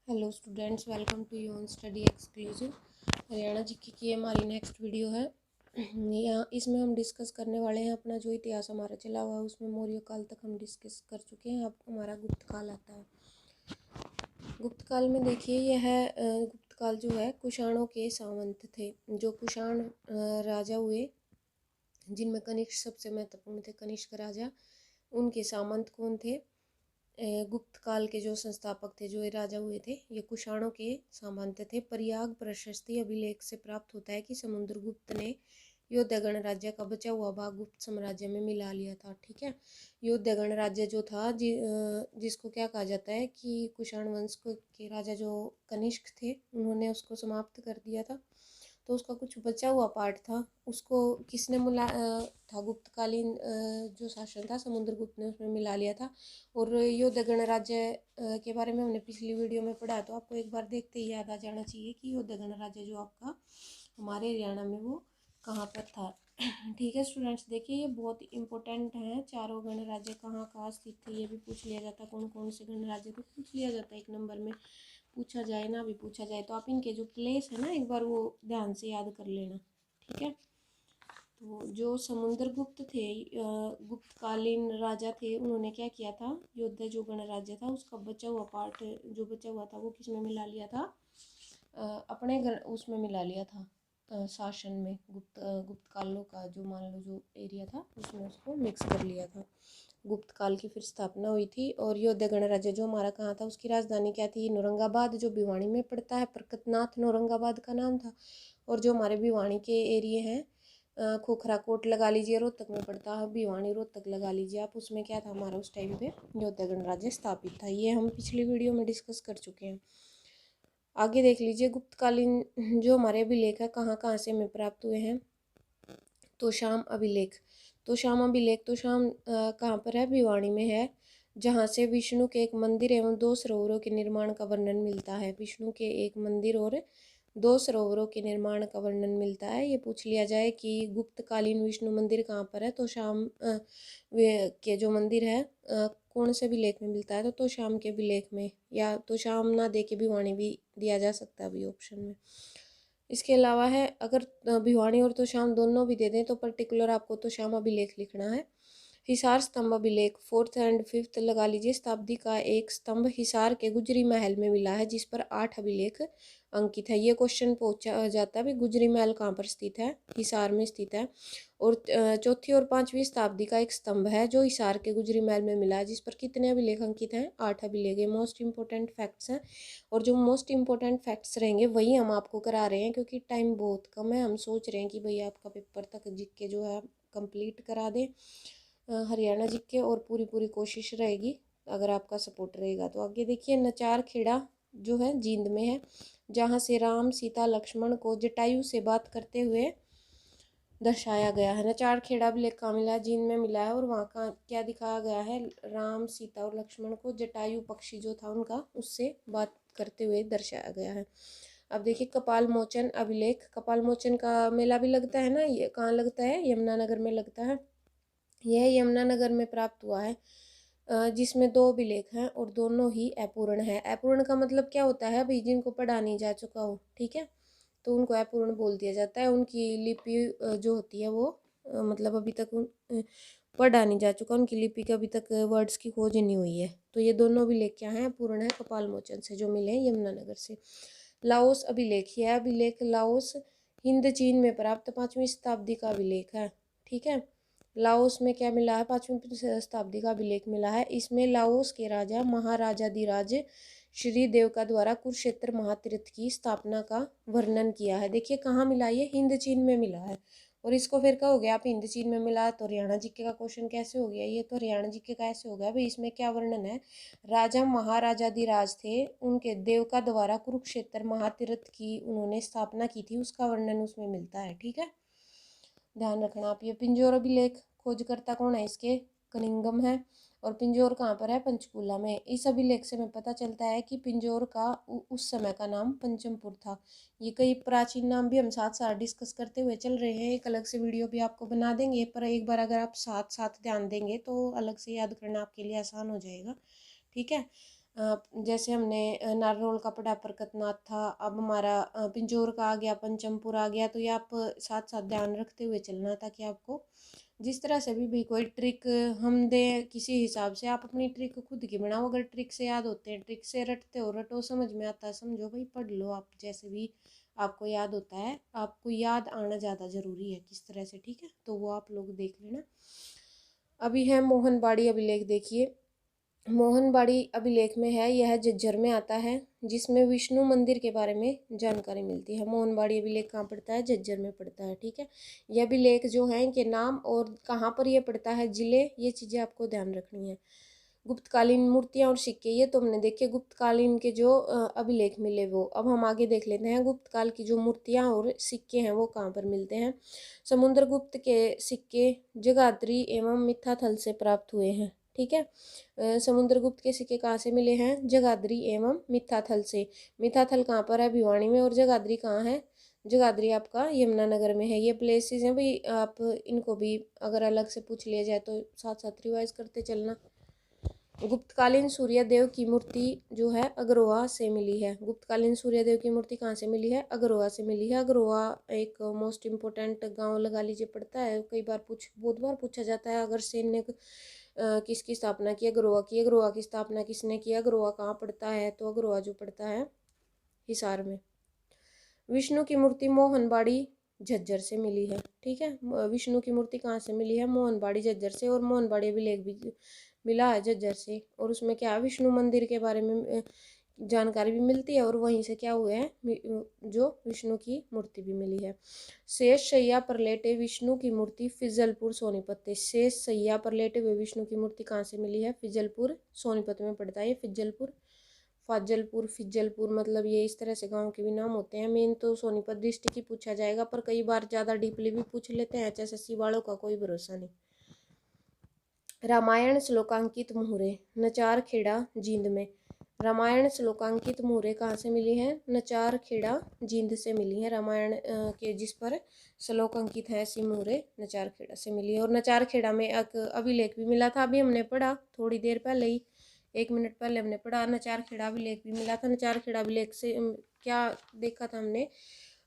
Hello students, welcome to your study exclusive. Haryana GK की हमारी next video है। यहाँ इसमें हम डिस्कस करने वाले हैं अपना जो इतिहास हमारा चला हुआ है उसमें मौर्य काल तक हम डिस्कस कर चुके हैं। अब हमारा गुप्त काल आता है। गुप्त काल में देखिए यह गुप्त काल जो है कुषाणों के सामंत थे। जो कुषाण राजा हुए जिनमें कनिष्क सबसे महत्वपूर्ण थे, कनिष्क राजा, उनके सामंत कौन थे? गुप्त काल के जो संस्थापक थे, जो ये राजा हुए थे, ये कुषाणों के सामंत थे। प्रयाग प्रशस्ति अभिलेख से प्राप्त होता है कि समुद्रगुप्त ने योद्धा गणराज्य का बचा हुआ भाग गुप्त साम्राज्य में मिला लिया था। ठीक है, योद्धा गणराज्य जो था जिसको क्या कहा जाता है कि कुषाण वंश के राजा जो कनिष्क थे उन्होंने उसको समाप्त कर दिया था। तो उसका कुछ बचा हुआ पार्ट था, उसको किसने मिला था? गुप्तकालीन जो शासन था समुद्रगुप्त ने उसमें मिला लिया था। और योद्धा गणराज्य के बारे में हमने पिछली वीडियो में पढ़ा, तो आपको एक बार देखते ही याद आ जाना चाहिए कि योद्धा गणराज्य जो आपका हमारे हरियाणा में वो कहाँ पर था। ठीक है स्टूडेंट्स, देखिए ये बहुत इंपॉर्टेंट है। चारों गणराज्य कहाँ कहाँ स्थित थे ये भी पूछ लिया जाता है। कौन कौन से गणराज्य थे पूछ लिया जाता है, एक नंबर में पूछा जाए ना भी पूछा जाए तो आप इनके जो प्लेस है ना एक बार वो ध्यान से याद कर लेना। ठीक है, तो जो समुद्रगुप्त थे, गुप्तकालीन राजा थे, उन्होंने क्या किया था? योद्धा जो गणराज्य था उसका बचा हुआ पार्ट जो बचा हुआ था वो किसमें मिला लिया था? अपने उसमें मिला लिया था, शासन में। गुप्त कालों का जो मान लो जो एरिया था उसमें उसको मिक्स कर लिया था। गुप्त काल की फिर स्थापना हुई थी। और योद्धा गणराज्य जो हमारा कहाँ था, उसकी राजधानी क्या थी? नौरंगाबाद, जो भिवानी में पड़ता है। प्रकटनाथ नौरंगाबाद का नाम था। और जो हमारे भिवानी के एरिए हैं, खोखरा कोट लगा लीजिए, रोहतक में पड़ता है भिवानी, रोहतक लगा लीजिए आप, उसमें क्या था हमारा उस टाइम पे? योद्धा गणराज्य स्थापित था। ये हम पिछली वीडियो में डिस्कस कर चुके हैं। आगे देख लीजिए, गुप्तकालीन जो हमारे अभिलेख है कहाँ कहाँ से हमें प्राप्त हुए हैं। तोशाम अभिलेख, तोशाम अभिलेख, तोशाम कहाँ पर है? भिवानी में है, जहाँ से विष्णु के एक मंदिर एवं 2 सरोवरों के निर्माण का वर्णन मिलता है। विष्णु के एक मंदिर और 2 सरोवरों के निर्माण का वर्णन मिलता है। ये पूछ लिया जाए कि गुप्तकालीन विष्णु मंदिर कहाँ पर है, तो शाम के जो मंदिर है कौन से अभिलेख में मिलता है? तो तोशाम के अभिलेख में, या तोशाम ना दे के भिवानी भी दिया जा सकता है अभी ऑप्शन में। इसके अलावा है, अगर भिवानी और तोशाम दोनों भी दे दें तो पर्टिकुलर आपको तोशाम अभिलेख लिखना है। हिसार स्तंभ अभिलेख 4th एंड 5th लगा लीजिए, शताब्दी का एक स्तंभ हिसार के गुजरी महल में मिला है जिस पर 8 अभिलेख अंकित है। ये क्वेश्चन पूछा जाता है, गुजरी महल कहाँ पर स्थित है? हिसार में स्थित है। और 4th और 5वीं शताब्दी का एक स्तंभ है जो हिसार के गुजरी महल में मिला है जिस पर कितने अभिलेख अंकित हैं? 8 अभिलेख। ये मोस्ट इंपॉर्टेंट फैक्ट्स हैं, और जो मोस्ट इंपॉर्टेंट फैक्ट्स रहेंगे वही हम आपको करा रहे हैं क्योंकि टाइम बहुत कम है। हम सोच रहे हैं कि भाई आपका पेपर तक जीके जो है कंप्लीट करा दें हरियाणा जीके, और पूरी पूरी कोशिश रहेगी अगर आपका सपोर्ट रहेगा तो। आगे देखिए, नचार खेड़ा जो है जींद में है, जहाँ से राम सीता लक्ष्मण को जटायु से बात करते हुए दर्शाया गया है। नचार खेड़ा अभिलेख कहाँ मिला है? जींद में मिला है। और वहाँ का क्या दिखाया गया है? राम सीता और लक्ष्मण को जटायु पक्षी जो था उनका उससे बात करते हुए दर्शाया गया है। अब देखिए, कपाल मोचन अभिलेख, कपाल मोचन का मेला भी लगता है ना, ये कहाँ लगता है? यमुनानगर में लगता है। यह यमुनानगर में प्राप्त हुआ है, जिसमें 2 अभिलेख हैं और दोनों ही अपूर्ण है। अपूर्ण का मतलब क्या होता है? अभी जिनको पढ़ा नहीं जा चुका हो, ठीक है, तो उनको अपूर्ण बोल दिया जाता है। उनकी लिपि जो होती है वो मतलब अभी तक पढ़ा नहीं जा चुका, उनकी लिपि का अभी तक वर्ड्स की खोज नहीं हुई है। तो ये दोनों अभिलेख क्या हैं? अपूर्ण है, कपाल मोचन से जो मिले हैं यमुनानगर से। लाओस अभिलेख, यह अभिलेख लाओस हिंद चीन में प्राप्त 5वीं शताब्दी का अभिलेख है। ठीक है, लाओस में क्या मिला है? 5वीं शताब्दी का अभिलेख मिला है। इसमें लाओस के राजा महाराजाधिराज श्री देव का द्वारा कुरुक्षेत्र महातीर्थ की स्थापना का वर्णन किया है। देखिए कहाँ मिला? ये हिंद चीन में मिला है। और इसको फिर क्या हो गया? आप हिंद चीन में मिला तो हरियाणा जीके का क्वेश्चन कैसे हो गया? ये तो हरियाणा जीके का ऐसे हो गया भाई, इसमें क्या वर्णन है? राजा महाराजाधिराज थे, उनके देव का द्वारा कुरुक्षेत्र महातीर्थ की उन्होंने स्थापना की थी, उसका वर्णन उसमें मिलता है। ठीक है, ध्यान रखना आप। ये पिंजौर अभिलेख खोजकर्ता कौन है इसके? कनिंगम है। और पिंजौर कहाँ पर है? पंचकूला में। इस अभिलेख से हमें पता चलता है कि पिंजौर का उस समय का नाम पंचमपुर था। ये कई प्राचीन नाम भी हम साथ साथ डिस्कस करते हुए चल रहे हैं, एक अलग से वीडियो भी आपको बना देंगे, पर एक बार अगर आप साथ साथ ध्यान देंगे तो अलग से याद करना आपके लिए आसान हो जाएगा। ठीक है, जैसे हमने नारनौल का पढ़ा परकतनाथ था, अब हमारा पिंजौर का आ गया, पंचमपुर आ गया। तो ये आप साथ साथ ध्यान रखते हुए चलना, ताकि आपको जिस तरह से भी कोई ट्रिक हम दें किसी हिसाब से, आप अपनी ट्रिक खुद की बनाओ। अगर ट्रिक से याद होते हैं, ट्रिक से रटते हो, रटो, समझ में आता है समझो भाई, पढ़ लो आप, जैसे भी आपको याद होता है। आपको याद आना ज़्यादा ज़रूरी है किस तरह से, ठीक है। तो वो आप लोग देख लेना। अभी है मोहनबाड़ी अभिलेख, देखिए मोहनबाड़ी अभिलेख में है, यह झज्जर में आता है, जिसमें विष्णु मंदिर के बारे में जानकारी मिलती है। मोहनबाड़ी अभिलेख कहाँ पड़ता है? झज्जर में पड़ता है, ठीक है। यह अभिलेख जो है इनके नाम और कहाँ पर यह पड़ता है, जिले, ये चीज़ें आपको ध्यान रखनी है। गुप्तकालीन मूर्तियां और सिक्के, ये तो हमने देखे गुप्तकालीन के जो अभिलेख मिले वो। अब हम आगे देख लेते हैं गुप्तकाल की जो मूर्तियां और सिक्के हैं वो कहाँ पर मिलते हैं। समुद्रगुप्त के सिक्के जगाधरी एवं मिथ्याथल से प्राप्त हुए हैं, ठीक है। समुद्रगुप्त के सिक्के कहाँ से मिले हैं? जगाधरी एवं मिथ्याथल से। मिथ्याथल कहाँ पर है? भिवानी में। और जगाधरी कहाँ है? जगाधरी आपका यमुनानगर में है। ये प्लेसेस हैं भाई, आप इनको भी अगर अलग से पूछ लिया जाए तो साथ साथ रिवाइज करते चलना। गुप्तकालीन सूर्यदेव की मूर्ति जो है अग्रोहा से मिली है। गुप्तकालीन सूर्यदेव की मूर्ति कहाँ से मिली है? अग्रोहा से मिली है। अग्रोहा एक मोस्ट इम्पोर्टेंट गांव लगा लीजिए पड़ता है, कई बार बहुत बार पूछा जाता है। अगर सैन्य किसकी स्थापना की? अग्रोहा की। अग्रोहा की स्थापना किसने की? अग्रोहा कहाँ पड़ता है? तो अग्रोहा जो पड़ता है हिसार में। विष्णु की मूर्ति मोहनबाड़ी झज्जर से मिली है, ठीक है। विष्णु की मूर्ति कहाँ से मिली है? मोहनबाड़ी झज्जर से। और मोहनबाड़ी अभिलेख भी मिला है झज्जर से, और उसमें क्या है, विष्णु मंदिर के बारे में जानकारी भी मिलती है, और वहीं से क्या हुआ है, जो विष्णु की मूर्ति भी मिली है। शेष शैया पर लेटे विष्णु की मूर्ति फिजलपुर सोनीपत से। शेष शैया पर लेटे हुए विष्णु की मूर्ति कहाँ से मिली है? फिजलपुर सोनीपत में पड़ता है। फिजलपुर, फाजलपुर, फिजलपुर, मतलब ये इस तरह से गांव के भी नाम होते हैं। मेन तो सोनीपत डिस्ट्रिक्ट ही पूछा जाएगा, पर कई बार ज़्यादा डीपली भी पूछ लेते हैं, HSSC वालों का कोई भरोसा नहीं। रामायण श्लोकांकित मुहरे नचार खेड़ा जींद में। रामायण श्लोकांकित मुहरे कहाँ से मिली है? नचार खेड़ा जींद से मिली है। रामायण के जिस पर श्लोक अंकित है ऐसी मुहरे नचार खेड़ा से मिली है। और नचार खेड़ा में एक अभिलेख भी मिला था, अभी हमने पढ़ा थोड़ी देर पहले ही, 1 मिनट पहले हमने पढ़ा। नचार खेड़ा अभिलेख भी मिला था। नचार खेड़ा अभिलेख से क्या देखा था हमने?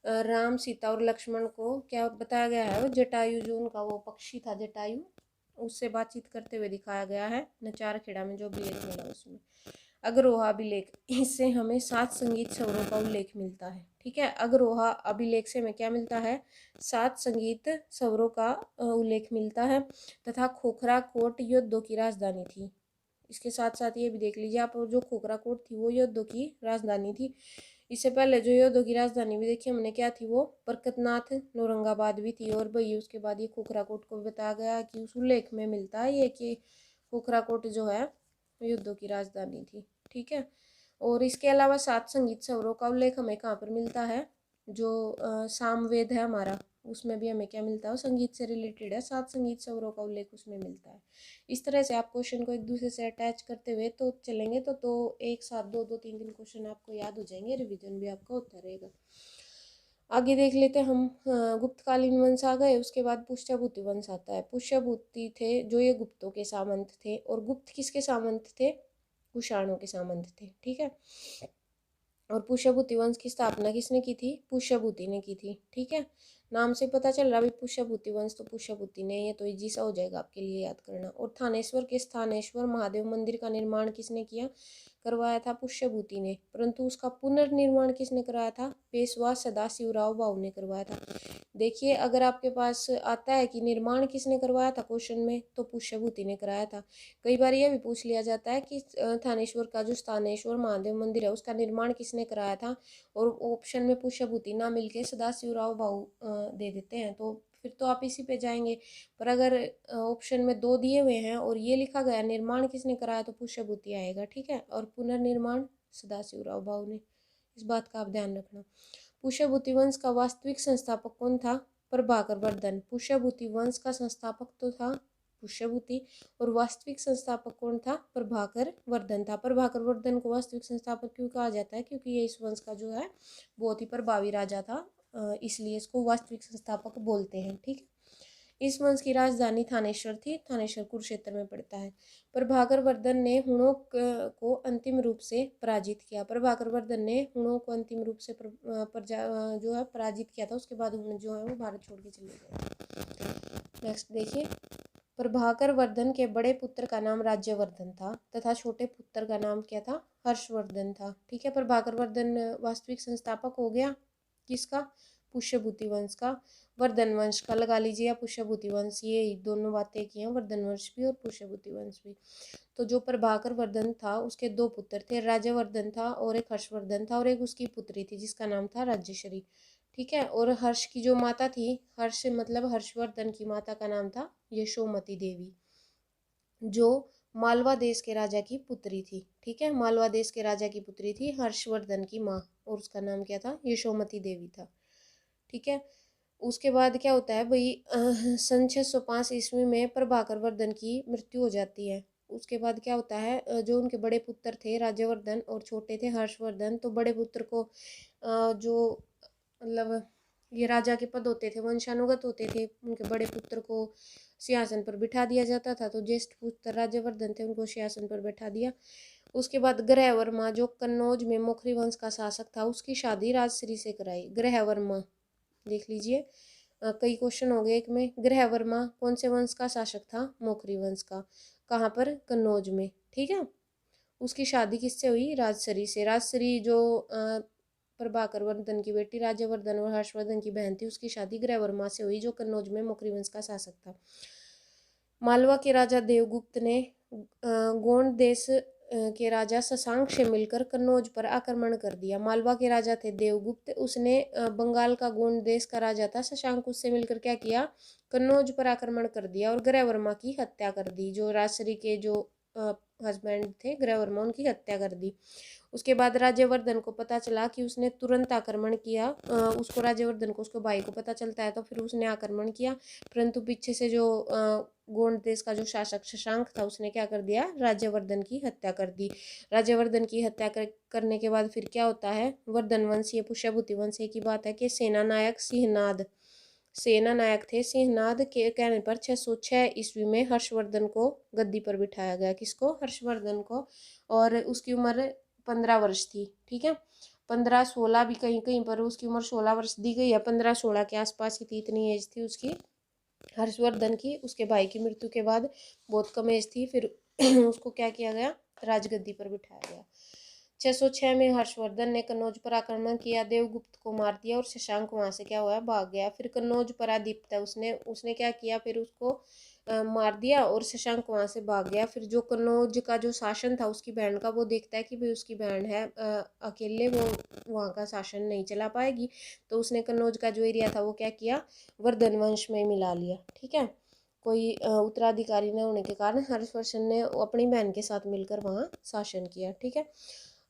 राम, सीता और लक्ष्मण को क्या बताया गया है? वो जटायु, जो उनका वो पक्षी था जटायु, उससे बातचीत करते हुए दिखाया गया है नचार खेड़ा में जो अभिलेख मिला उसमें। अग्रोहा अभिलेख, इससे हमें 7 संगीत स्वरों का उल्लेख मिलता है, ठीक है। अग्रोहा अभिलेख से हमें क्या मिलता है? 7 संगीत स्वरों का उल्लेख मिलता है। तथा खोखरा कोट योद्धों की राजधानी थी। इसके साथ साथ ये भी देख लीजिए आप, जो खोखरा कोट थी वो योद्धों की राजधानी थी। इससे पहले जो योद्धों की राजधानी भी देखी हमने, क्या थी वो? बरकतनाथ नौरंगाबाद भी थी। और भाई उसके बाद ये खोखरा कोट को बताया गया कि उस उल्लेख में मिलता है ये कि खोखरा कोट जो है योद्धों की राजधानी थी, ठीक है। और इसके अलावा 7 संगीत स्वरों का उल्लेख हमें कहाँ पर मिलता है? जो सामवेद है हमारा, उसमें भी हमें क्या मिलता है? संगीत से रिलेटेड है, 7 संगीत स्वरों का उल्लेख उसमें मिलता है। इस तरह से आप क्वेश्चन को एक दूसरे से अटैच करते हुए तो चलेंगे तो एक साथ 2-2-3 क्वेश्चन आपको याद हो जाएंगे, रिवीजन भी आपका होता रहेगा। आगे देख लेते हैं हम। गुप्तकालीन वंश आ गए, उसके बाद पुष्यभूति वंश आता है। पुष्यभूति थे जो ये गुप्तों के सामंत थे। और गुप्त किसके सामंत थे? कुषाणों के सामंत थे, ठीक है। और पुष्यभूति वंश की स्थापना किसने की थी? पुष्यभूति ने की थी, ठीक है। नाम से पता चल रहा है पुष्यभूति वंश, तो पुष्यभूति ने, ये तो इजी सा हो जाएगा आपके लिए याद करना। और थानेश्वर के स्थानेश्वर महादेव मंदिर का निर्माण किसने किया? करवाया था पुष्यभूति ने। परंतु उसका पुनर्निर्माण किसने कराया था? पेशवा सदाशिवराव भाऊ ने करवाया था। देखिए अगर आपके पास आता है कि निर्माण किसने करवाया था क्वेश्चन में, तो पुष्यभूति ने कराया था। कई बार यह भी पूछ लिया जाता है कि थानेश्वर का जो स्थानेश्वर महादेव मंदिर है उसका निर्माण किसने कराया था, और ऑप्शन में पुष्यभूति ना मिलके सदाशिवराव भाऊ दे देते हैं, तो फिर तो आप इसी पे जाएंगे। पर अगर ऑप्शन में 2 दिए हुए हैं और ये लिखा गया निर्माण किसने कराया, तो पुष्यभूति आएगा, ठीक है। और पुनर्निर्माण सदाशिवराव भाऊ ने, इस बात का आप ध्यान रखना। पुष्यभूति वंश का वास्तविक संस्थापक कौन था? प्रभाकर वर्धन। पुष्यभूति वंश का संस्थापक तो था पुष्यभूति, और वास्तविक संस्थापक कौन था? प्रभाकर वर्धन था। प्रभाकर वर्धन को वास्तविक संस्थापक क्यों कहा जाता है? क्योंकि ये इस वंश का जो है बहुत ही प्रभावी राजा था, इसलिए इसको वास्तविक संस्थापक बोलते हैं, ठीक है। इस वंश की राजधानी थानेश्वर थी। थानेश्वर कुरुक्षेत्र में पड़ता है। प्रभाकर वर्धन ने हुणों को अंतिम रूप से पराजित किया। प्रभाकर वर्धन ने हुणों को अंतिम रूप से जो है पराजित किया था। उसके बाद हुण जो है वो भारत छोड़ के चले गए। नेक्स्ट देखिए, प्रभाकर वर्धन के बड़े पुत्र का नाम राज्यवर्धन था तथा छोटे पुत्र का नाम क्या था? हर्षवर्धन था। ठीक है, प्रभाकर वर्धन वास्तविक संस्थापक हो गया किसका? पुष्यभूति वंश का। वर्धन वंश का लगा लीजिए या पुष्यभूति वंश, ये दोनों बातें की हैं, वर्धन वंश भी और पुष्यभूति वंश भी। तो जो प्रभाकर वर्धन था उसके दो पुत्र थे, राज्यवर्धन था और एक हर्षवर्धन था, और एक उसकी पुत्री थी जिसका नाम था राज्यश्री। ठीक है, और हर्ष की जो माता थी, हर्ष मतलब हर्षवर्धन की माता का नाम था यशोमती देवी, जो मालवा देश के राजा की पुत्री थी। ठीक है, मालवा देश के राजा की पुत्री थी हर्षवर्धन की माँ, और उसका नाम क्या था? यशोमती देवी था। ठीक है, उसके बाद क्या होता है भाई, सन 605 ईस्वी में प्रभाकर वर्धन की मृत्यु हो जाती है। उसके बाद क्या होता है, जो उनके बड़े पुत्र थे राज्यवर्धन और छोटे थे हर्षवर्धन, तो बड़े पुत्र को जो मतलब ये राजा के पद होते थे वंशानुगत होते थे, उनके बड़े पुत्र को सिंहासन पर बिठा दिया जाता था। तो ज्येष्ठ पुत्र राज्यवर्धन थे, उनको सिंहासन पर बैठा दिया। उसके बाद ग्रहवर्मा जो कन्नौज में मोखरी वंश का शासक था, उसकी शादी राजश्री से कराई। ग्रहवर्मा देख लीजिए, कई क्वेश्चन हो गए एक में। ग्रहवर्मा कौन से वंश का शासक था? मोखरी वंश का। कहाँ पर? कन्नौज में। ठीक है, उसकी शादी किससे हुई? राजश्री से। राजश्री जो प्रभाकर वर्धन की बेटी राज्यवर्धन और हर्षवर्धन की बहन थी, उसकी शादी ग्रहवर्मा से हुई जो कन्नौज में मोखरी वंश का शासक था। मालवा के राजा देवगुप्त ने गोंड देश के राजा शशांक से मिलकर कन्नौज पर आक्रमण कर दिया। मालवा के राजा थे देवगुप्त, उसने बंगाल का गोंड देश का राजा था शशांक, उससे मिलकर क्या किया? कन्नौज पर आक्रमण कर दिया और ग्रहवर्मा की हत्या कर दी। जो राजश्री के जो हस्बैंड थे ग्रहवर्मा, उनकी हत्या कर दी। उसके बाद राज्यवर्धन को पता चला कि उसने तुरंत आक्रमण किया, उसको राज्यवर्धन को उसके भाई को पता चलता है तो फिर उसने आक्रमण किया, परंतु पीछे से जो गोंड देश का जो शासक शशांक था उसने क्या कर दिया? राज्यवर्धन की हत्या कर दी। राज्यवर्धन की हत्या करने के बाद फिर क्या होता है? वर्धन वंशीय पुष्यभूति वंशीय की बात है कि सेना नायक थे सिंहनाद के कहने पर 606 ईस्वी में हर्षवर्धन को गद्दी पर बिठाया गया। किसको? हर्षवर्धन को। और उसकी उम्र 15 वर्ष थी। ठीक है, 15-16 भी कहीं कहीं पर उसकी उम्र 16 वर्ष दी गई है, 15-16 के आसपास ही थी, इतनी एज थी उसकी हर्षवर्धन की। उसके भाई की मृत्यु के बाद बहुत कम एज थी, फिर उसको क्या किया गया? राजगद्दी पर बिठाया गया। 606 में हर्षवर्धन ने कन्नौज पर आक्रमण किया, देवगुप्त को मार दिया और शशांक वहां से क्या हुआ? भाग गया। फिर कन्नौज परादीप्त है, उसने क्या किया? फिर उसको मार दिया और शशांक वहां से भाग गया। फिर जो कन्नौज का जो शासन था उसकी बहन का, वो देखता है कि भाई उसकी बहन है अकेले, वो वहाँ का शासन नहीं चला पाएगी, तो उसने कन्नौज का जो एरिया था वो क्या किया? वर्धन वंश में मिला लिया। ठीक है, कोई उत्तराधिकारी न होने के कारण हर्षवर्धन ने अपनी बहन के साथ मिलकर वहाँ शासन किया। ठीक है,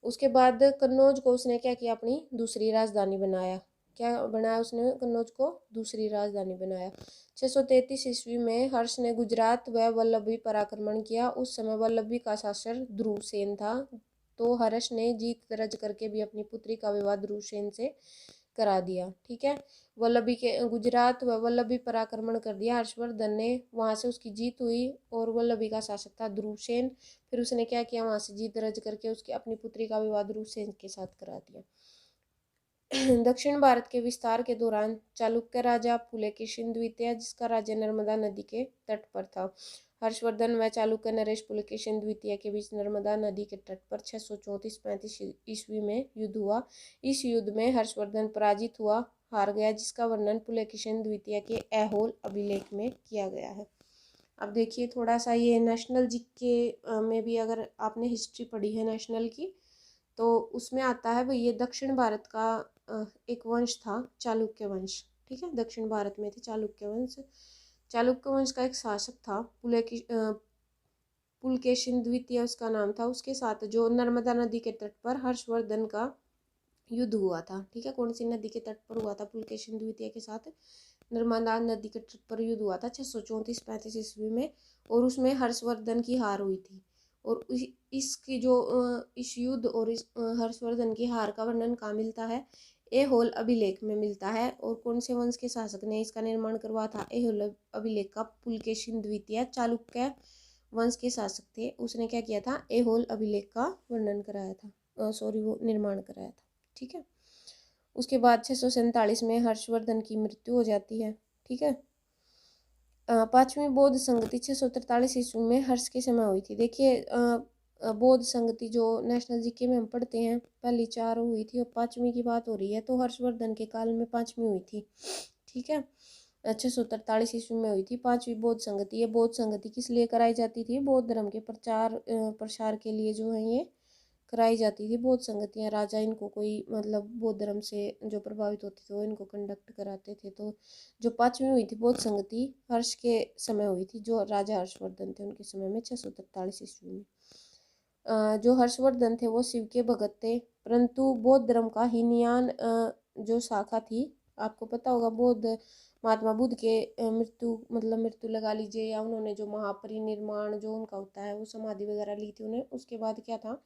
उसके बाद कन्नौज को उसने क्या किया? अपनी दूसरी राजधानी बनाया। क्या बनाया उसने? कन्नौज को दूसरी राजधानी बनाया। 633 ईस्वी में हर्ष ने गुजरात व वल्लभी पर आक्रमण किया। उस समय वल्लभी का शासक ध्रुवसेन था, तो हर्ष ने जीत दर्ज करके भी अपनी पुत्री का विवाह ध्रुवसेन से करा दिया। ठीक है, वल्लभी के गुजरात व वल्लभी पर आक्रमण कर दिया हर्षवर्धन ने, वहां से उसकी जीत हुई और वल्लभी का शासक था ध्रुवसेन। फिर उसने क्या किया? वहां से जीत दर्ज करके उसकी अपनी पुत्री का विवाह ध्रुवसेन के साथ करा दिया। दक्षिण भारत के विस्तार के दौरान चालुक्य राजा पुलकेशिन द्वितीय, जिसका राज्य नर्मदा नदी के तट पर था। हर्षवर्धन व चालुक्य नरेश पुलकेशिन द्वितीय के बीच नर्मदा नदी के तट पर 634-35 ईस्वी में युद्ध हुआ। इस युद्ध में हर्षवर्धन पराजित हुआ, हार गया, जिसका वर्णन पुलकेशिन द्वितीय के ऐहोल अभिलेख में किया गया है। अब देखिए थोड़ा सा ये नेशनल जीके में भी अगर आपने हिस्ट्री पढ़ी है नेशनल की, तो उसमें आता है भाई ये दक्षिण भारत का एक वंश था चालुक्य वंश। ठीक है, दक्षिण भारत में थे चालुक्य वंश। चालुक्य वंश का एक शासक था पुलकेशिन द्वितीय उसका नाम था। उसके साथ जो नर्मदा नदी के तट पर हर्षवर्धन का युद्ध हुआ था। ठीक है, कौन सी नदी के तट पर हुआ था? पुलकेशिन द्वितीय के साथ नर्मदा नदी के तट पर युद्ध हुआ था 634-35 ईस्वी में, और उसमें हर्षवर्धन की हार हुई थी। और इसकी जो इस युद्ध और इस हर्षवर्धन की हार का वर्णन कहाँ मिलता है? ऐहोल अभिलेख में मिलता है। और कौन से वंश के शासक ने इसका निर्माण करवाया था? ऐहोल अभिलेख का पुलकेशिन द्वितीय चालुक्य वंश के शासक थे, उसने क्या किया था? ऐहोल अभिलेख का वर्णन कराया था, वो निर्माण कराया था। ठीक है। उसके बाद 647 में हर्षवर्धन की मृत्यु हो जाती है। ठीक है। पांचवी बौद्ध संगति 643 ईस्वी में हर्ष के समय हुई थी। देखिए बौद्ध संगति जो नेशनल जीके में हम पढ़ते हैं, पहली 4 हुई थी और 5वीं की बात हो रही है, तो हर्षवर्धन के काल में 5वीं हुई थी। ठीक है। 643 ईस्वी में हुई थी 5वीं बौद्ध संगति। ये बौद्ध संगति किस लिए कराई जाती थी? बौद्ध धर्म के प्रसार के लिए जो है ये कराई जाती थी बौद्ध संगतियाँ। राजा इनको कोई मतलब बौद्ध धर्म से जो प्रभावित होते थे वो इनको कंडक्ट कराते थे। तो जो 5वीं हुई थी बौद्ध संगति हर्ष के समय हुई थी, जो राजा हर्षवर्धन थे उनके समय में 643 ईस्वी में। जो हर्षवर्धन थे वो शिव के भगत थे, परंतु बौद्ध धर्म का हीनयान जो शाखा थी, आपको पता होगा बौद्ध महात्मा बुद्ध के मृत्यु लगा लीजिए, या उन्होंने जो महापरिनिर्वाण जो उनका होता है वो समाधि वगैरह ली थी उन्हें, उसके बाद क्या था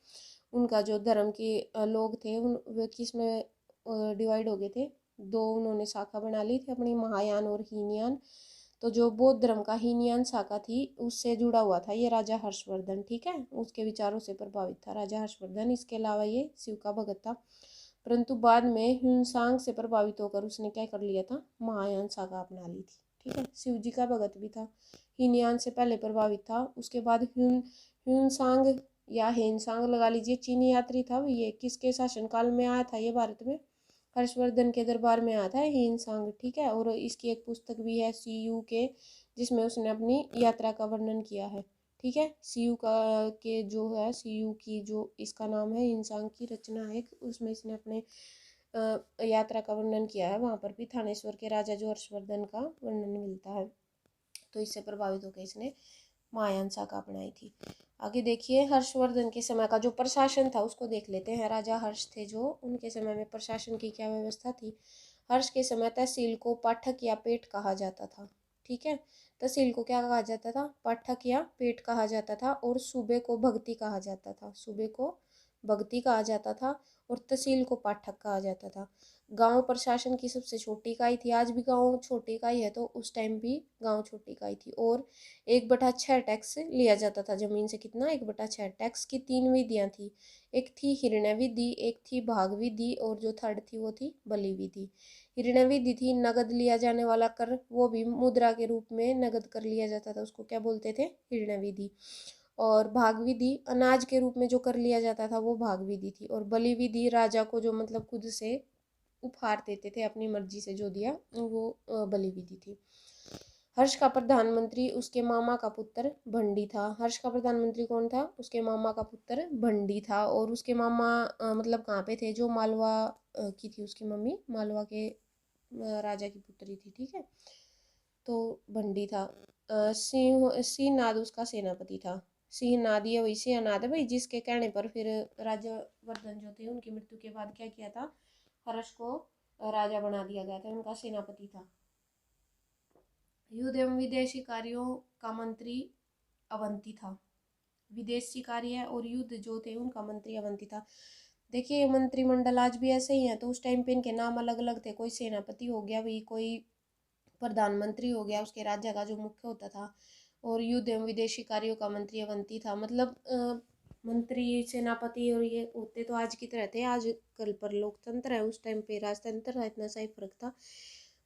उनका जो धर्म के लोग थे वे किस में डिवाइड हो गए थे? 2 उन्होंने शाखा बना ली थी अपनी, महायान और हीनयान। तो जो बौद्ध धर्म का हीनयान शाखा थी उससे जुड़ा हुआ था ये राजा हर्षवर्धन। ठीक है। उसके विचारों से प्रभावित था राजा हर्षवर्धन। इसके अलावा ये शिव का भगत था, परंतु बाद में ह्यूनसांग से प्रभावित होकर उसने क्या कर लिया था? महायान शाखा अपना ली थी। ठीक है। शिव जी का भगत भी था, हीनयान से पहले प्रभावित था। उसके बाद ह्यूनसांग या हेनसांग लगा लीजिए, चीनी यात्री था। ये किसके शासनकाल में आया था? ये भारत में हर्षवर्धन के दरबार में आया था हेनसांग। ठीक है। और इसकी एक पुस्तक भी है सीयू के, जिसमें उसने अपनी यात्रा का वर्णन किया है। ठीक है। सीयू का के जो है सीयू की जो इसका नाम है हेनसांग की रचना है, उसमें इसने अपने यात्रा का वर्णन किया है। वहाँ पर भी थानेश्वर के राजा जो हर्षवर्धन का वर्णन मिलता है। तो इससे प्रभावित होकर इसने महायान शाखा अपनाई थी। आगे देखिए हर्षवर्धन के समय का जो प्रशासन था उसको देख लेते हैं। राजा हर्ष थे जो, उनके समय में प्रशासन की क्या व्यवस्था थी? हर्ष के समय तहसील को पाठक या पेट कहा जाता था। ठीक है। तहसील को क्या कहा जाता था? पाठक या पेट कहा जाता था। और सूबे को भक्ति कहा जाता था। सूबे को भक्ति कहा जाता था और तहसील को पाठक कहा जाता था। गांव प्रशासन की सबसे छोटी इकाई थी। आज भी गांव छोटी इकाई है, तो उस टाइम भी गांव छोटी इकाई थी। और 1/6 टैक्स लिया जाता था जमीन से। कितना? 1/6। टैक्स की 3 विधियां थी, एक थी हिरण्य विधि, एक थी भाग विधि, और जो थर्ड थी वो थी बलि विधि। हिरण्य विधि थी नगद लिया जाने वाला कर, वो भी मुद्रा के रूप में नगद कर लिया जाता था, उसको क्या बोलते थे? हिरण्य विधि। और भाग विधि अनाज के रूप में जो कर लिया जाता था वो भाग विधि थी। और बलि विधि राजा को जो मतलब खुद से उपहार देते थे अपनी मर्जी से जो दिया वो बलि विधि थी। हर्ष का प्रधानमंत्री उसके मामा का पुत्र भंडी था। हर्ष का प्रधानमंत्री कौन था? उसके मामा का पुत्र भंडी था। और उसके मामा मतलब कहाँ पे थे? जो मालवा की थी उसकी मम्मी, मालवा के राजा की पुत्री थी। ठीक है। तो भंडी था। सिंह नाद उसका सेनापति था। सिंह नाद ये वही सिंह नाद है भाई, जिसके कहने पर फिर राजा वर्धन जो थे उनकी मृत्यु के बाद क्या किया था? हर्ष को राजा बना दिया गया था, उनका सेनापति था। युद्ध एवं विदेशी कार्यों का मंत्री अवंती था। विदेशी कार्य और युद्ध जो थे उनका मंत्री अवंती था। देखिए मंत्रिमंडल आज भी ऐसे ही है, तो उस टाइम पे इनके नाम अलग अलग थे। कोई सेनापति हो गया भाई, कोई प्रधानमंत्री हो गया, उसके राज्य का जो मुख्य होता था। और युद्ध एवं विदेशी कार्यों का मंत्री अवंती था। मतलब मंत्री सेनापति और ये होते तो आज की तरह थे। आज कल पर लोकतंत्र है, उस टाइम पे राजतंत्र था, इतना सा ही फर्क था।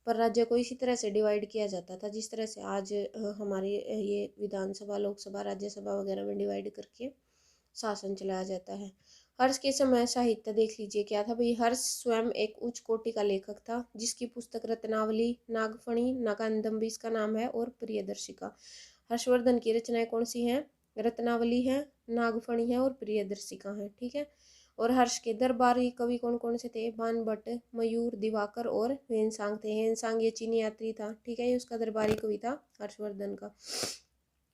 पर राज्य को इसी तरह से डिवाइड किया जाता था जिस तरह से आज हमारी ये विधानसभा, लोकसभा, राज्यसभा वगैरह में डिवाइड करके शासन चलाया जाता है। हर्ष के समय साहित्य देख लीजिए क्या था भाई। हर्ष स्वयं एक उच्च कोटि का लेखक था, जिसकी पुस्तक रत्नावली, नागफणी, नागानंदम इसका नाम है, और प्रियदर्शिका। हर्षवर्धन की रचनाएं कौन सी हैं? रत्नावली है, नागफणी है और प्रियदर्शिका है। ठीक है। और हर्ष के दरबारी कवि कौन कौन से थे? बाणभट्ट, मयूर, दिवाकर और हेनसांग थे। हेनसांग ये चीनी यात्री था। ठीक है। ये उसका दरबारी कवि था हर्षवर्धन का।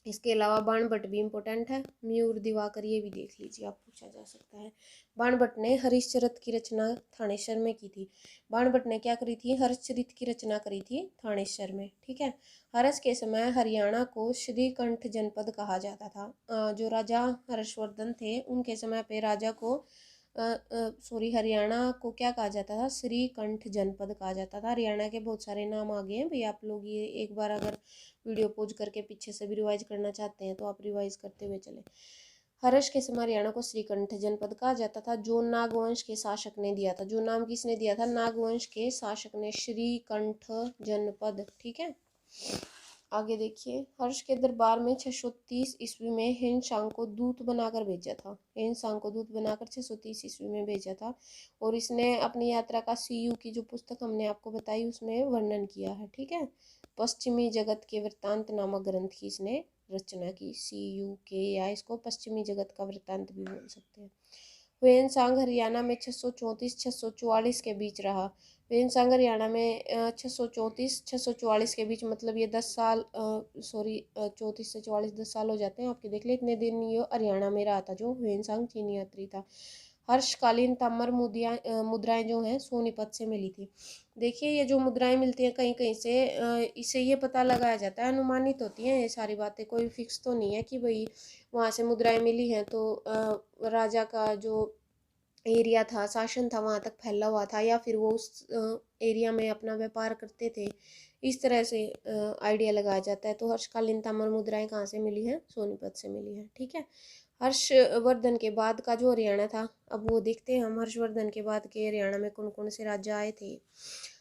इसके अलावा बाणभट्ट भी इम्पोर्टेंट है। मयूर, दिवाकर ये भी देख लीजिए, आप पूछा जा सकता है। बाणभट्ट ने हरिश्चरित की रचना थानेश्वर में की थी। बाणभट्ट ने क्या करी थी? हरिश्चरित की रचना करी थी थानेश्वर में। ठीक है। हर्ष के समय हरियाणा को श्रीकंठ जनपद कहा जाता था। जो राजा हर्षवर्धन थे उनके समय पे राजा को हरियाणा को क्या कहा जाता था, श्रीकंठ जनपद कहा जाता था। हरियाणा के बहुत सारे नाम आ गए हैं भाई, आप लोग ये एक बार अगर वीडियो पॉज करके पीछे से भी रिवाइज करना चाहते हैं तो आप रिवाइज करते हुए चले। हर्ष के समय हरियाणा को श्रीकंठ जनपद कहा जाता था, जो नागवंश के शासक ने दिया था। जो नाम किसने दिया था, नागवंश के शासक ने, श्रीकंठ जनपद। ठीक है, आगे देखिए। हर्ष के दरबार में 630 ईस्वी में हेनसांग को दूत बनाकर भेजा था। हेनसांग को दूत बनाकर 630 ईस्वी में भेजा था, और इसने अपनी यात्रा का सीयू की जो पुस्तक हमने आपको बताई उसमें वर्णन किया है। ठीक है, पश्चिमी जगत के वृत्तांत नामक ग्रंथ की इसने रचना की। सीयू के, या इसको पश्चिमी जगत का वृत्तांत भी बोल सकते हैं। वेनसांग हरियाणा में 634-644 के बीच रहा। वेनसांग हरियाणा में 634-644 के बीच, मतलब ये 10 साल, 34 से 44 10 साल हो जाते हैं आपके, देख ले इतने दिन ये हरियाणा में रहा था जो वेनसांग चीनी यात्री था। हर्षकालीन ताम्र मुद्राएं जो हैं सोनीपत से मिली थी। देखिए ये जो मुद्राएं मिलती हैं कहीं कहीं से, इससे ये पता लगाया जाता है, अनुमानित होती हैं ये सारी बातें, कोई फिक्स तो नहीं है कि भाई वहाँ से मुद्राएं मिली हैं तो राजा का जो एरिया था, शासन था, वहाँ तक फैला हुआ था, या फिर वो उस एरिया में अपना व्यापार करते थे। इस तरह से आइडिया लगाया जाता है। तो हर्षकालीन ताम्र मुद्राएं कहाँ से मिली हैं, सोनीपत से मिली हैं। ठीक है, हर्षवर्धन के बाद का जो हरियाणा था, अब वो देखते हैं हम हर्षवर्धन के बाद के हरियाणा में कौन कौन से राज्य आए थे।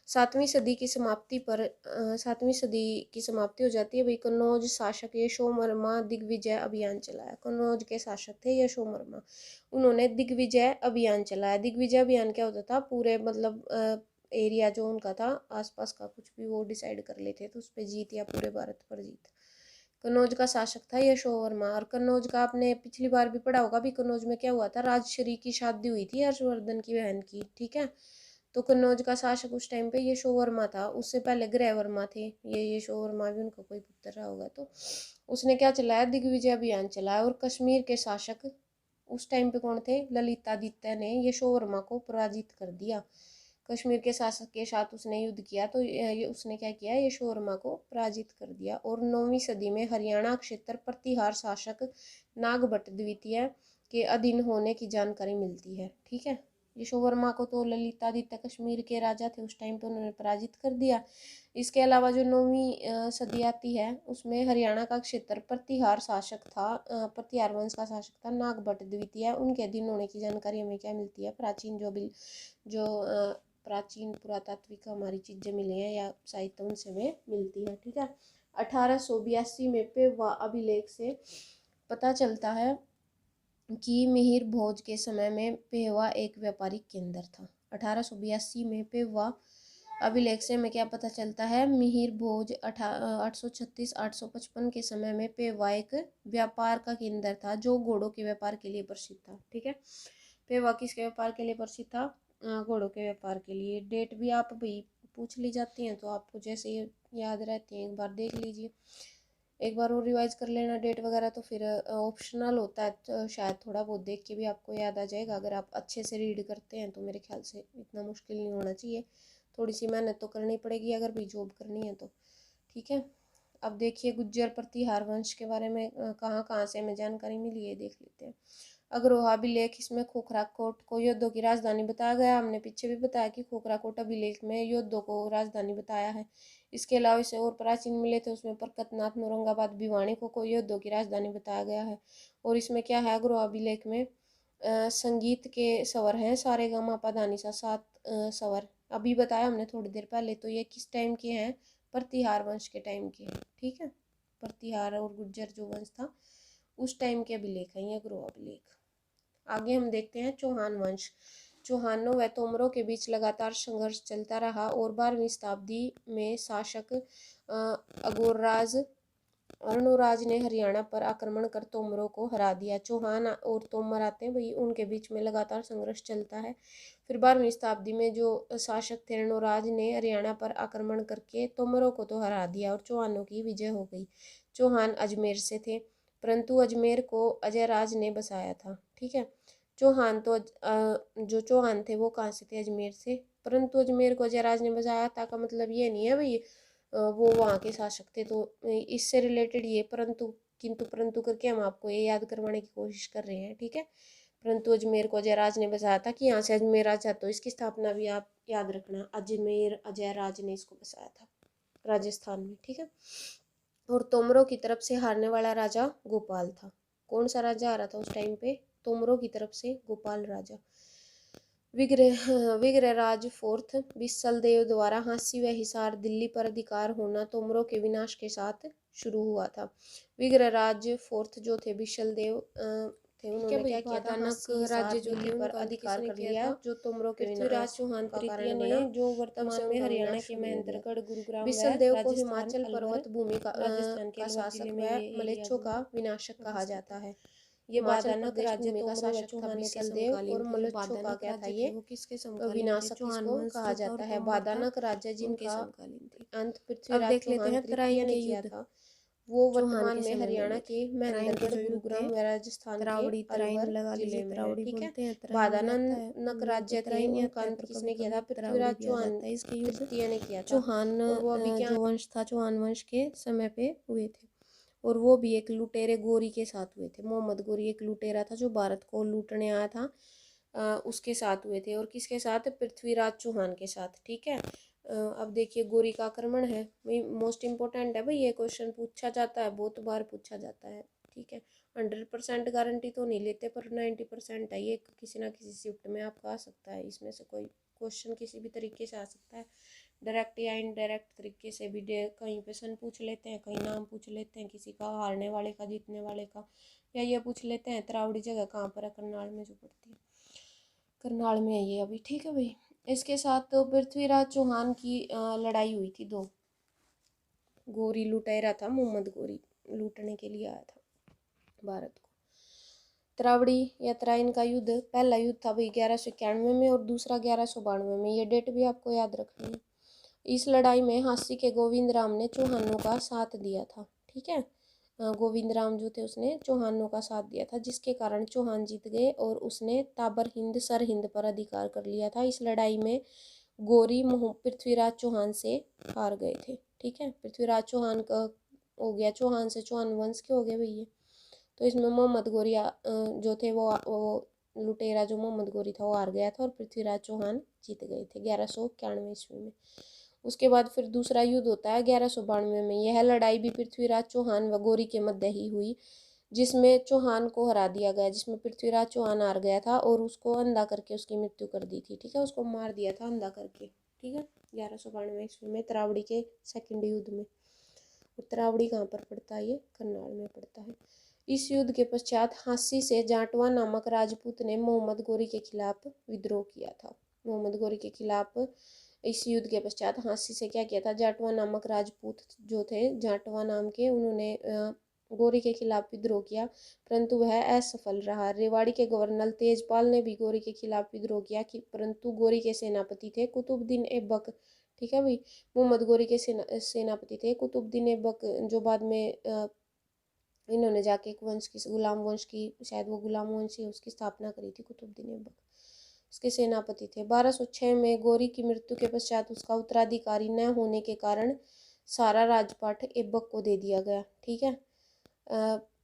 7वीं सदी की समाप्ति पर 7वीं सदी की समाप्ति हो जाती है भाई। कन्नौज शासक यशोवर्मा दिग्विजय अभियान चलाया। कन्नौज के शासक थे यशोवर्मा, उन्होंने दिग्विजय अभियान चलाया। दिग्विजय अभियान क्या होता था, पूरे मतलब एरिया जो उनका था आसपास का कुछ भी वो डिसाइड कर लेते थे, उस पर जीत या पूरे भारत पर जीत। कन्नौज का शासक था यशोवर्मा। और कन्नौज का आपने पिछली बार भी पढ़ा होगा भी, कन्नौज में क्या हुआ था, राजश्री की शादी हुई थी हर्षवर्धन की बहन की। ठीक है, तो कन्नौज का शासक उस टाइम पे यशोवर्मा था। उससे पहले ग्रहवर्मा थे, ये यशोवर्मा भी उनका कोई पुत्र रहा होगा। तो उसने क्या चलाया, दिग्विजय अभियान चलाया। और कश्मीर के शासक उस टाइम पे कौन थे, ललितादित्य ने यशोवर्मा को पराजित कर दिया। कश्मीर के शासक के साथ उसने युद्ध किया, तो उसने क्या किया, यशोवर्मा को पराजित कर दिया। और 9वीं सदी में हरियाणा क्षेत्र प्रतिहार शासक नागभट्ट द्वितीय के अधीन होने की जानकारी मिलती है। ठीक है, यशोवर्मा को तो ललितादित्य कश्मीर के राजा थे उस टाइम पे, उन्होंने पराजित कर दिया। इसके अलावा जो 9वीं सदी आती है उसमें हरियाणा का क्षेत्र प्रतिहार शासक था, प्रतिहार वंश का शासक था नागभट्ट द्वितीय, उनके अधीन होने की जानकारी हमें क्या मिलती है, प्राचीन जो प्राचीन पुरातात्विक हमारी चीज़ें मिली हैं या साहित्य उनसे में मिलती है। ठीक है, 1882 में पेवा अभिलेख से पता चलता है कि मिहिर भोज के समय में पेवा एक व्यापारिक केंद्र था। 1882 में पेवा अभिलेख से हमें क्या पता चलता है, मिहिर भोज 836-855 के समय में पेवा एक व्यापार का केंद्र था जो घोड़ों के व्यापार के लिए प्रसिद्ध था। ठीक है, पेवा किसके व्यापार के लिए प्रसिद्ध था, घोड़ों के व्यापार के लिए। डेट भी आप भाई पूछ ली जाती हैं तो आपको जैसे याद रहती हैं एक बार देख लीजिए, एक बार और रिवाइज कर लेना डेट वगैरह, तो फिर ऑप्शनल होता है तो शायद थोड़ा बहुत देख के भी आपको याद आ जाएगा। अगर आप अच्छे से रीड करते हैं तो मेरे ख्याल से इतना मुश्किल नहीं होना चाहिए। थोड़ी सी मेहनत तो करनी पड़ेगी अगर भी जॉब करनी है तो। ठीक है, अब देखिए गुज्जर प्रतिहार वंश के बारे में कहाँ कहाँ से हमें जानकारी मिली है देख लेते हैं। अग्रोहा अभिलेख, इसमें खोखराकोट को योद्धों की राजधानी बताया गया। हमने पीछे भी बताया कि खोखराकोट अभिलेख में योद्धों को राजधानी बताया है। इसके अलावा इसे और प्राचीन मिले थे उसमें परकतनाथ, औरंगाबाद, भिवानी को योद्धों की राजधानी बताया गया है। और इसमें क्या है, अग्रोहा अभिलेख में संगीत के स्वर हैं, सारे गा मा पा धा नि सा, 7 स्वर अभी बताया हमने थोड़ी देर पहले। तो ये किस टाइम के हैं, प्रतिहार वंश के टाइम के हैं। ठीक है, प्रतिहार और गुज्जर जो वंश था उस टाइम के अभिलेख हैं ये अग्रोहा अभिलेख। आगे हम देखते हैं चौहान वंश। चौहानों व तोमरों के बीच लगातार संघर्ष चलता रहा और 12वीं शताब्दी में शासक अघोरराज अर्णोराज ने हरियाणा पर आक्रमण कर तोमरों को हरा दिया। चौहान और तोमर आते हैं भाई, उनके बीच में लगातार संघर्ष चलता है। फिर 12वीं शताब्दी में जो शासक थे अर्णोराज ने हरियाणा पर आक्रमण करके तोमरों को तो हरा दिया और चौहानों की विजय हो गई। चौहान अजमेर से थे, परंतु अजमेर को अजयराज ने बसाया था। ठीक है, चौहान तो जो चौहान थे वो कहाँ से थे, अजमेर से, परंतु अजमेर को अजयराज ने बसाया था का मतलब ये नहीं है भाई वो वहाँ के शासक थे। तो इससे रिलेटेड ये परंतु किंतु परंतु करके हम आपको ये याद करवाने की कोशिश कर रहे हैं। ठीक है, परंतु अजमेर को अजयराज ने बसाया था कि यहाँ से अजमेर राजा, तो इसकी स्थापना भी आप याद रखना, अजमेर अजयराज ने इसको बसाया था राजस्थान में, ठीक है। और तोमरों की तरफ से हारने वाला राजा गोपाल था। कौन सा राजा आ रहा था उस टाइम पे? तोमरों की तरफ से गोपाल राजा। विग्रहराज फोर्थ बिसल देव द्वारा हांसी व हिसार दिल्ली पर अधिकार होना तोमरों के विनाश के साथ शुरू हुआ था। विग्रहराज फोर्थ जो थे बिसल देव थे, उन्होंने क्या किया था? राज्य जो थे पर अधिकार कर लिया, जो तोमरों के पृथ्वीराज चौहान तृतीय ने, जो वर्तमान में हरियाणा के महेंद्रगढ़ गुरुग्राम बिसल देव को हिमाचल पर्वत भूमि का राजस्थान के शासक व मलेच्छों का विनाशक कहा जाता है। ये बादानक राज्य का शासक था बिसल देव, और मलेच्छों का क्या था? ये विनाशक किसको कहा जाता है? बादानक राज्य जिनका अंत पृथ्वीराज चौहान तृतीय ने किया था, वो वर्तमान में हरियाणा के महेंद्रगढ़ गुरुग्राम व राजस्थान के अलवर जिले में है, ठीक है। बादानक राज्य थे, उनका अंत किसने किया था? पृथ्वीराज चौहान तृतीय ने किया था। चौहान जो वंश था, चौहान वंश के समय पे हुए थे, और वो भी एक लुटेरे गोरी के साथ हुए थे। मोहम्मद गोरी एक लुटेरा था जो भारत को लूटने आया था, उसके साथ हुए थे। और किसके साथ? पृथ्वीराज चौहान के साथ, ठीक है। अब देखिए गोरी का आक्रमण है, भाई मोस्ट इम्पोर्टेंट है भाई, ये क्वेश्चन पूछा जाता है, बहुत बार पूछा जाता है, ठीक है। 100% गारंटी तो नहीं लेते, पर 90% है, ये किसी ना किसी शिफ्ट में आपका आ सकता है। इसमें से कोई क्वेश्चन किसी भी तरीके से आ सकता है, डायरेक्ट या इनडायरेक्ट तरीके से भी। कहीं पे सन पूछ लेते हैं, कहीं नाम पूछ लेते हैं किसी का, हारने वाले का, जीतने वाले का, या ये पूछ लेते हैं तरावड़ी जगह कहाँ पर है, करनाल में जो पड़ती है, करनाल में है ये अभी, ठीक है भाई। इसके साथ तो पृथ्वीराज चौहान की लड़ाई हुई थी दो। गोरी लुटेरा था, मोहम्मद गोरी लूटने के लिए आया था भारत को। तरावड़ी या तराइन का युद्ध, पहला युद्ध था भाई 1191 में, और दूसरा 1192 में। ये डेट भी आपको याद रखनी है। इस लड़ाई में हांसी के गोविंद राम ने चौहानों का साथ दिया था, ठीक है। गोविंद राम जो थे उसने चौहानों का साथ दिया था, जिसके कारण चौहान जीत गए और उसने ताबर हिंद सरहिंद पर अधिकार कर लिया था। इस लड़ाई में गोरी पृथ्वीराज चौहान से हार गए थे, ठीक है। पृथ्वीराज चौहान का हो गया, चौहान से चौहान वंश के हो गए भैया। तो इसमें मोहम्मद गोरी जो थे वो लुटेरा जो मोहम्मद गोरी था वो हार गया था, और पृथ्वीराज चौहान जीत गए थे 1191 ईस्वी में। उसके बाद फिर दूसरा युद्ध होता है 1192 में। यह लड़ाई भी पृथ्वीराज चौहान व गोरी के मध्य ही हुई, जिसमें चौहान को हरा दिया गया, जिसमें पृथ्वीराज चौहान हार गया था और उसको अंधा करके उसकी मृत्यु कर दी थी, ठीक है। उसको मार दिया था अंधा करके, ठीक है, 1192 ईस्वी में तरावड़ी के सेकंड युद्ध में। और तरावड़ी कहाँ पर पड़ता है? ये करनाल में पड़ता है। इस युद्ध के पश्चात हांसी से जाटवा नामक राजपूत ने मोहम्मद गोरी के खिलाफ विद्रोह किया था। मोहम्मद गोरी के खिलाफ इस युद्ध के पश्चात हांसी से क्या किया था? जाटवा नामक राजपूत जो थे, जाटवा नाम के, उन्होंने गोरी के खिलाफ विद्रोह किया, परंतु वह असफल रहा। रेवाड़ी के गवर्नर तेजपाल ने भी गोरी के खिलाफ विद्रोह किया, परंतु गोरी के सेनापति थे कुतुबुद्दीन ऐबक, ठीक है भाई। मोहम्मद गोरी के सेनापति थे कुतुबुद्दीन ऐबक, जो बाद में इन्होंने जाके एक वंश की, गुलाम वंश की, शायद वो गुलाम वंश ही उसकी स्थापना करी थी, कुतुबुद्दीन ऐबक उसके सेनापति थे। 1206 में गोरी की मृत्यु के पश्चात उसका उत्तराधिकारी न होने के कारण सारा राजपाट ऐबक को दे दिया गया, ठीक है।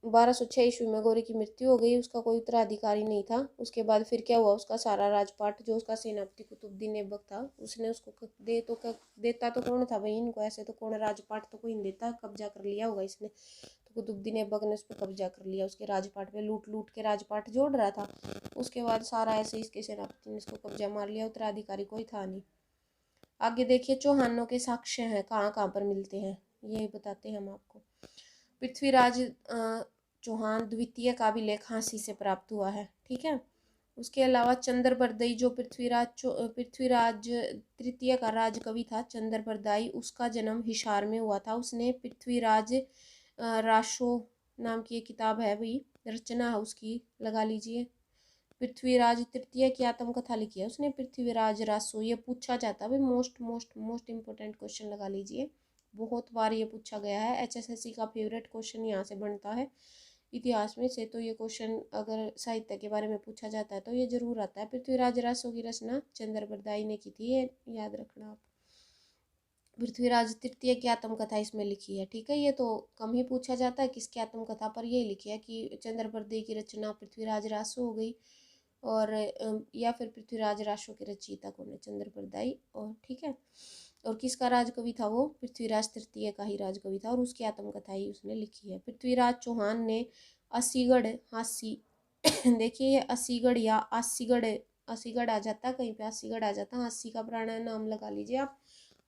1206 ईस्वी में गोरी की मृत्यु हो गई, उसका कोई उत्तराधिकारी नहीं था। उसके बाद फिर क्या हुआ? उसका सारा राजपाट जो उसका सेनापति कुतुबुद्दीन ऐबक था, उसने उसको देता तो कौन था भाई इनको? ऐसे तो कौन राजपाट तो कोई नहीं देता, कब्जा कर लिया होगा इसने। तो कुतुबुद्दीन ऐबक ने उस पर कब्जा कर लिया, उसके राजपाट पे लूट लूट के राजपाट जोड़ रहा था। उसके बाद सारा ऐसे इसके सेनापति ने इसको कब्जा मार लिया, उत्तराधिकारी कोई था नहीं। आगे देखिए चौहानों के साक्ष्य हैं, कहाँ कहाँ पर मिलते हैं ये बताते हैं हम आपको। पृथ्वीराज चौहान द्वितीय का भी लेख हांसी से प्राप्त हुआ है, ठीक है। उसके अलावा चंद्रबरदाई जो पृथ्वीराज तृतीय का राजकवि था, चंद्रबरदाई, उसका जन्म हिसार में हुआ था। उसने पृथ्वीराज राशो नाम की एक किताब है भाई, रचना है उसकी, लगा लीजिए। पृथ्वीराज तृतीय की आत्मकथा लिखी है उसने, पृथ्वीराज रासो। ये पूछा जाता है भाई, most most most important question, लगा लीजिए, बहुत बार ये पूछा गया है। HSSC का फेवरेट क्वेश्चन यहाँ से बनता है इतिहास में से। तो ये क्वेश्चन अगर साहित्य के बारे में पूछा जाता है तो ये जरूर आता है। पृथ्वीराज रासो की रचना चंद्रबरदाई ने की थी, ये याद रखना आप। पृथ्वीराज तृतीय की आत्मकथा इसमें लिखी है, ठीक है। ये तो कम ही पूछा जाता है किसकी आत्मकथा, पर यही लिखी है कि चंद्रबरदाई की रचना पृथ्वीराज रासो हो गई। और या फिर पृथ्वीराज राशों के रचयिता कौन है, चंद्रप्रदायी। और ठीक है, और किसका राजकवि था वो, पृथ्वीराज तृतीय का ही राजकवि था, और उसकी आत्मकथा ही उसने लिखी है। पृथ्वीराज चौहान ने असीगढ़ हासी देखिए ये असीगढ़ या आसीगढ़, असीगढ़ आ जाता कहीं पे, असीगढ़ आ जाता, हासी का पुराना नाम लगा लीजिए आप,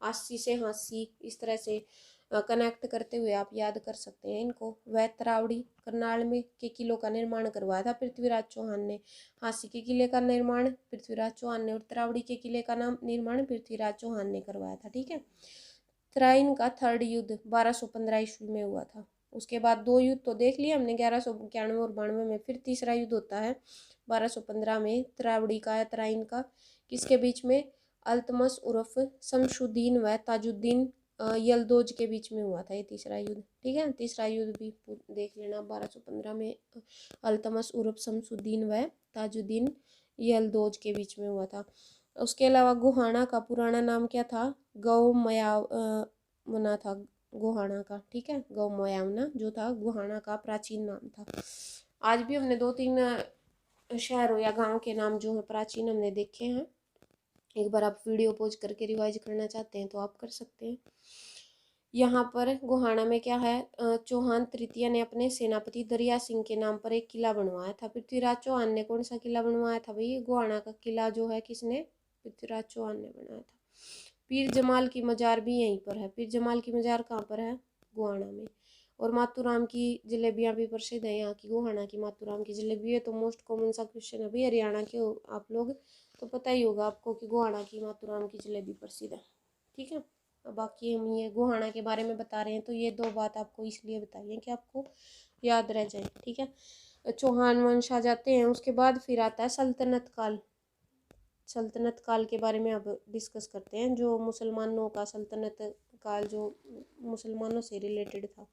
आसी से हासी, इस तरह से कनेक्ट करते हुए आप याद कर सकते हैं इनको। वह तरावड़ी करनाल में के किलों का निर्माण करवाया था पृथ्वीराज चौहान ने। हांसी के किले का निर्माण पृथ्वीराज चौहान ने, और तरावड़ी के किले का नाम निर्माण पृथ्वीराज चौहान ने करवाया था। ठीक है, तराइन का थर्ड युद्ध 1215 ईस्वी में हुआ था। उसके बाद दो युद्ध तो देख लिए हमने, 1191 और 92 में। फिर तीसरा युद्ध होता है 1215 में, तरावड़ी का या तराइन का, किसके बीच में, अल्तमस उर्फ शमशुद्दीन व ताजुद्दीन यलदोज के बीच में हुआ था ये तीसरा युद्ध। ठीक है, तीसरा युद्ध भी देख लेना, 1215 में अल्तमस उर्फ शमशुद्दीन व ताजुद्दीन यलदोज के बीच में हुआ था। उसके अलावा गोहाना का पुराना नाम क्या था, गौमयावना था गोहाना का। ठीक है, गौमयावना जो था गोहाना का प्राचीन नाम था। आज भी हमने 2-3 शहरों या गांव के नाम जो है प्राचीन हमने देखे हैं। एक बार आप वीडियो पॉज करके रिवाइज करना चाहते हैं तो आप कर सकते हैं। यहाँ पर गोहाना में क्या है, चौहान तृतीय ने अपने सेनापति दरिया सिंह के नाम पर एक किला बनवाया था। पृथ्वीराज चौहान ने कौन सा किला बनवाया था भाई, गोहाना का किला जो है किसने, पृथ्वीराज चौहान ने बनाया था। पीर जमाल की मजार भी यहीं पर है। पीर जमाल की मजार कहाँ पर है, गोहाना में। और मातूराम की जलेबियाँ भी प्रसिद्ध है यहाँ की, गोहाना की मातूराम की जलेबी है। तो मोस्ट कॉमन सा क्वेश्चन है भाई, हरियाणा के हो आप लोग तो पता ही होगा आपको कि गोहाना की मातूराम की जलेबी प्रसिद्ध है। ठीक है, बाकी हम ये गोहाना के बारे में बता रहे हैं तो ये दो बात आपको इसलिए बताइए कि आपको याद रह जाए। ठीक है, चौहान वंश आ जाते हैं। उसके बाद फिर आता है सल्तनत काल। सल्तनत काल के बारे में अब डिस्कस करते हैं, जो मुसलमानों का सल्तनत काल जो मुसलमानों से रिलेटेड था,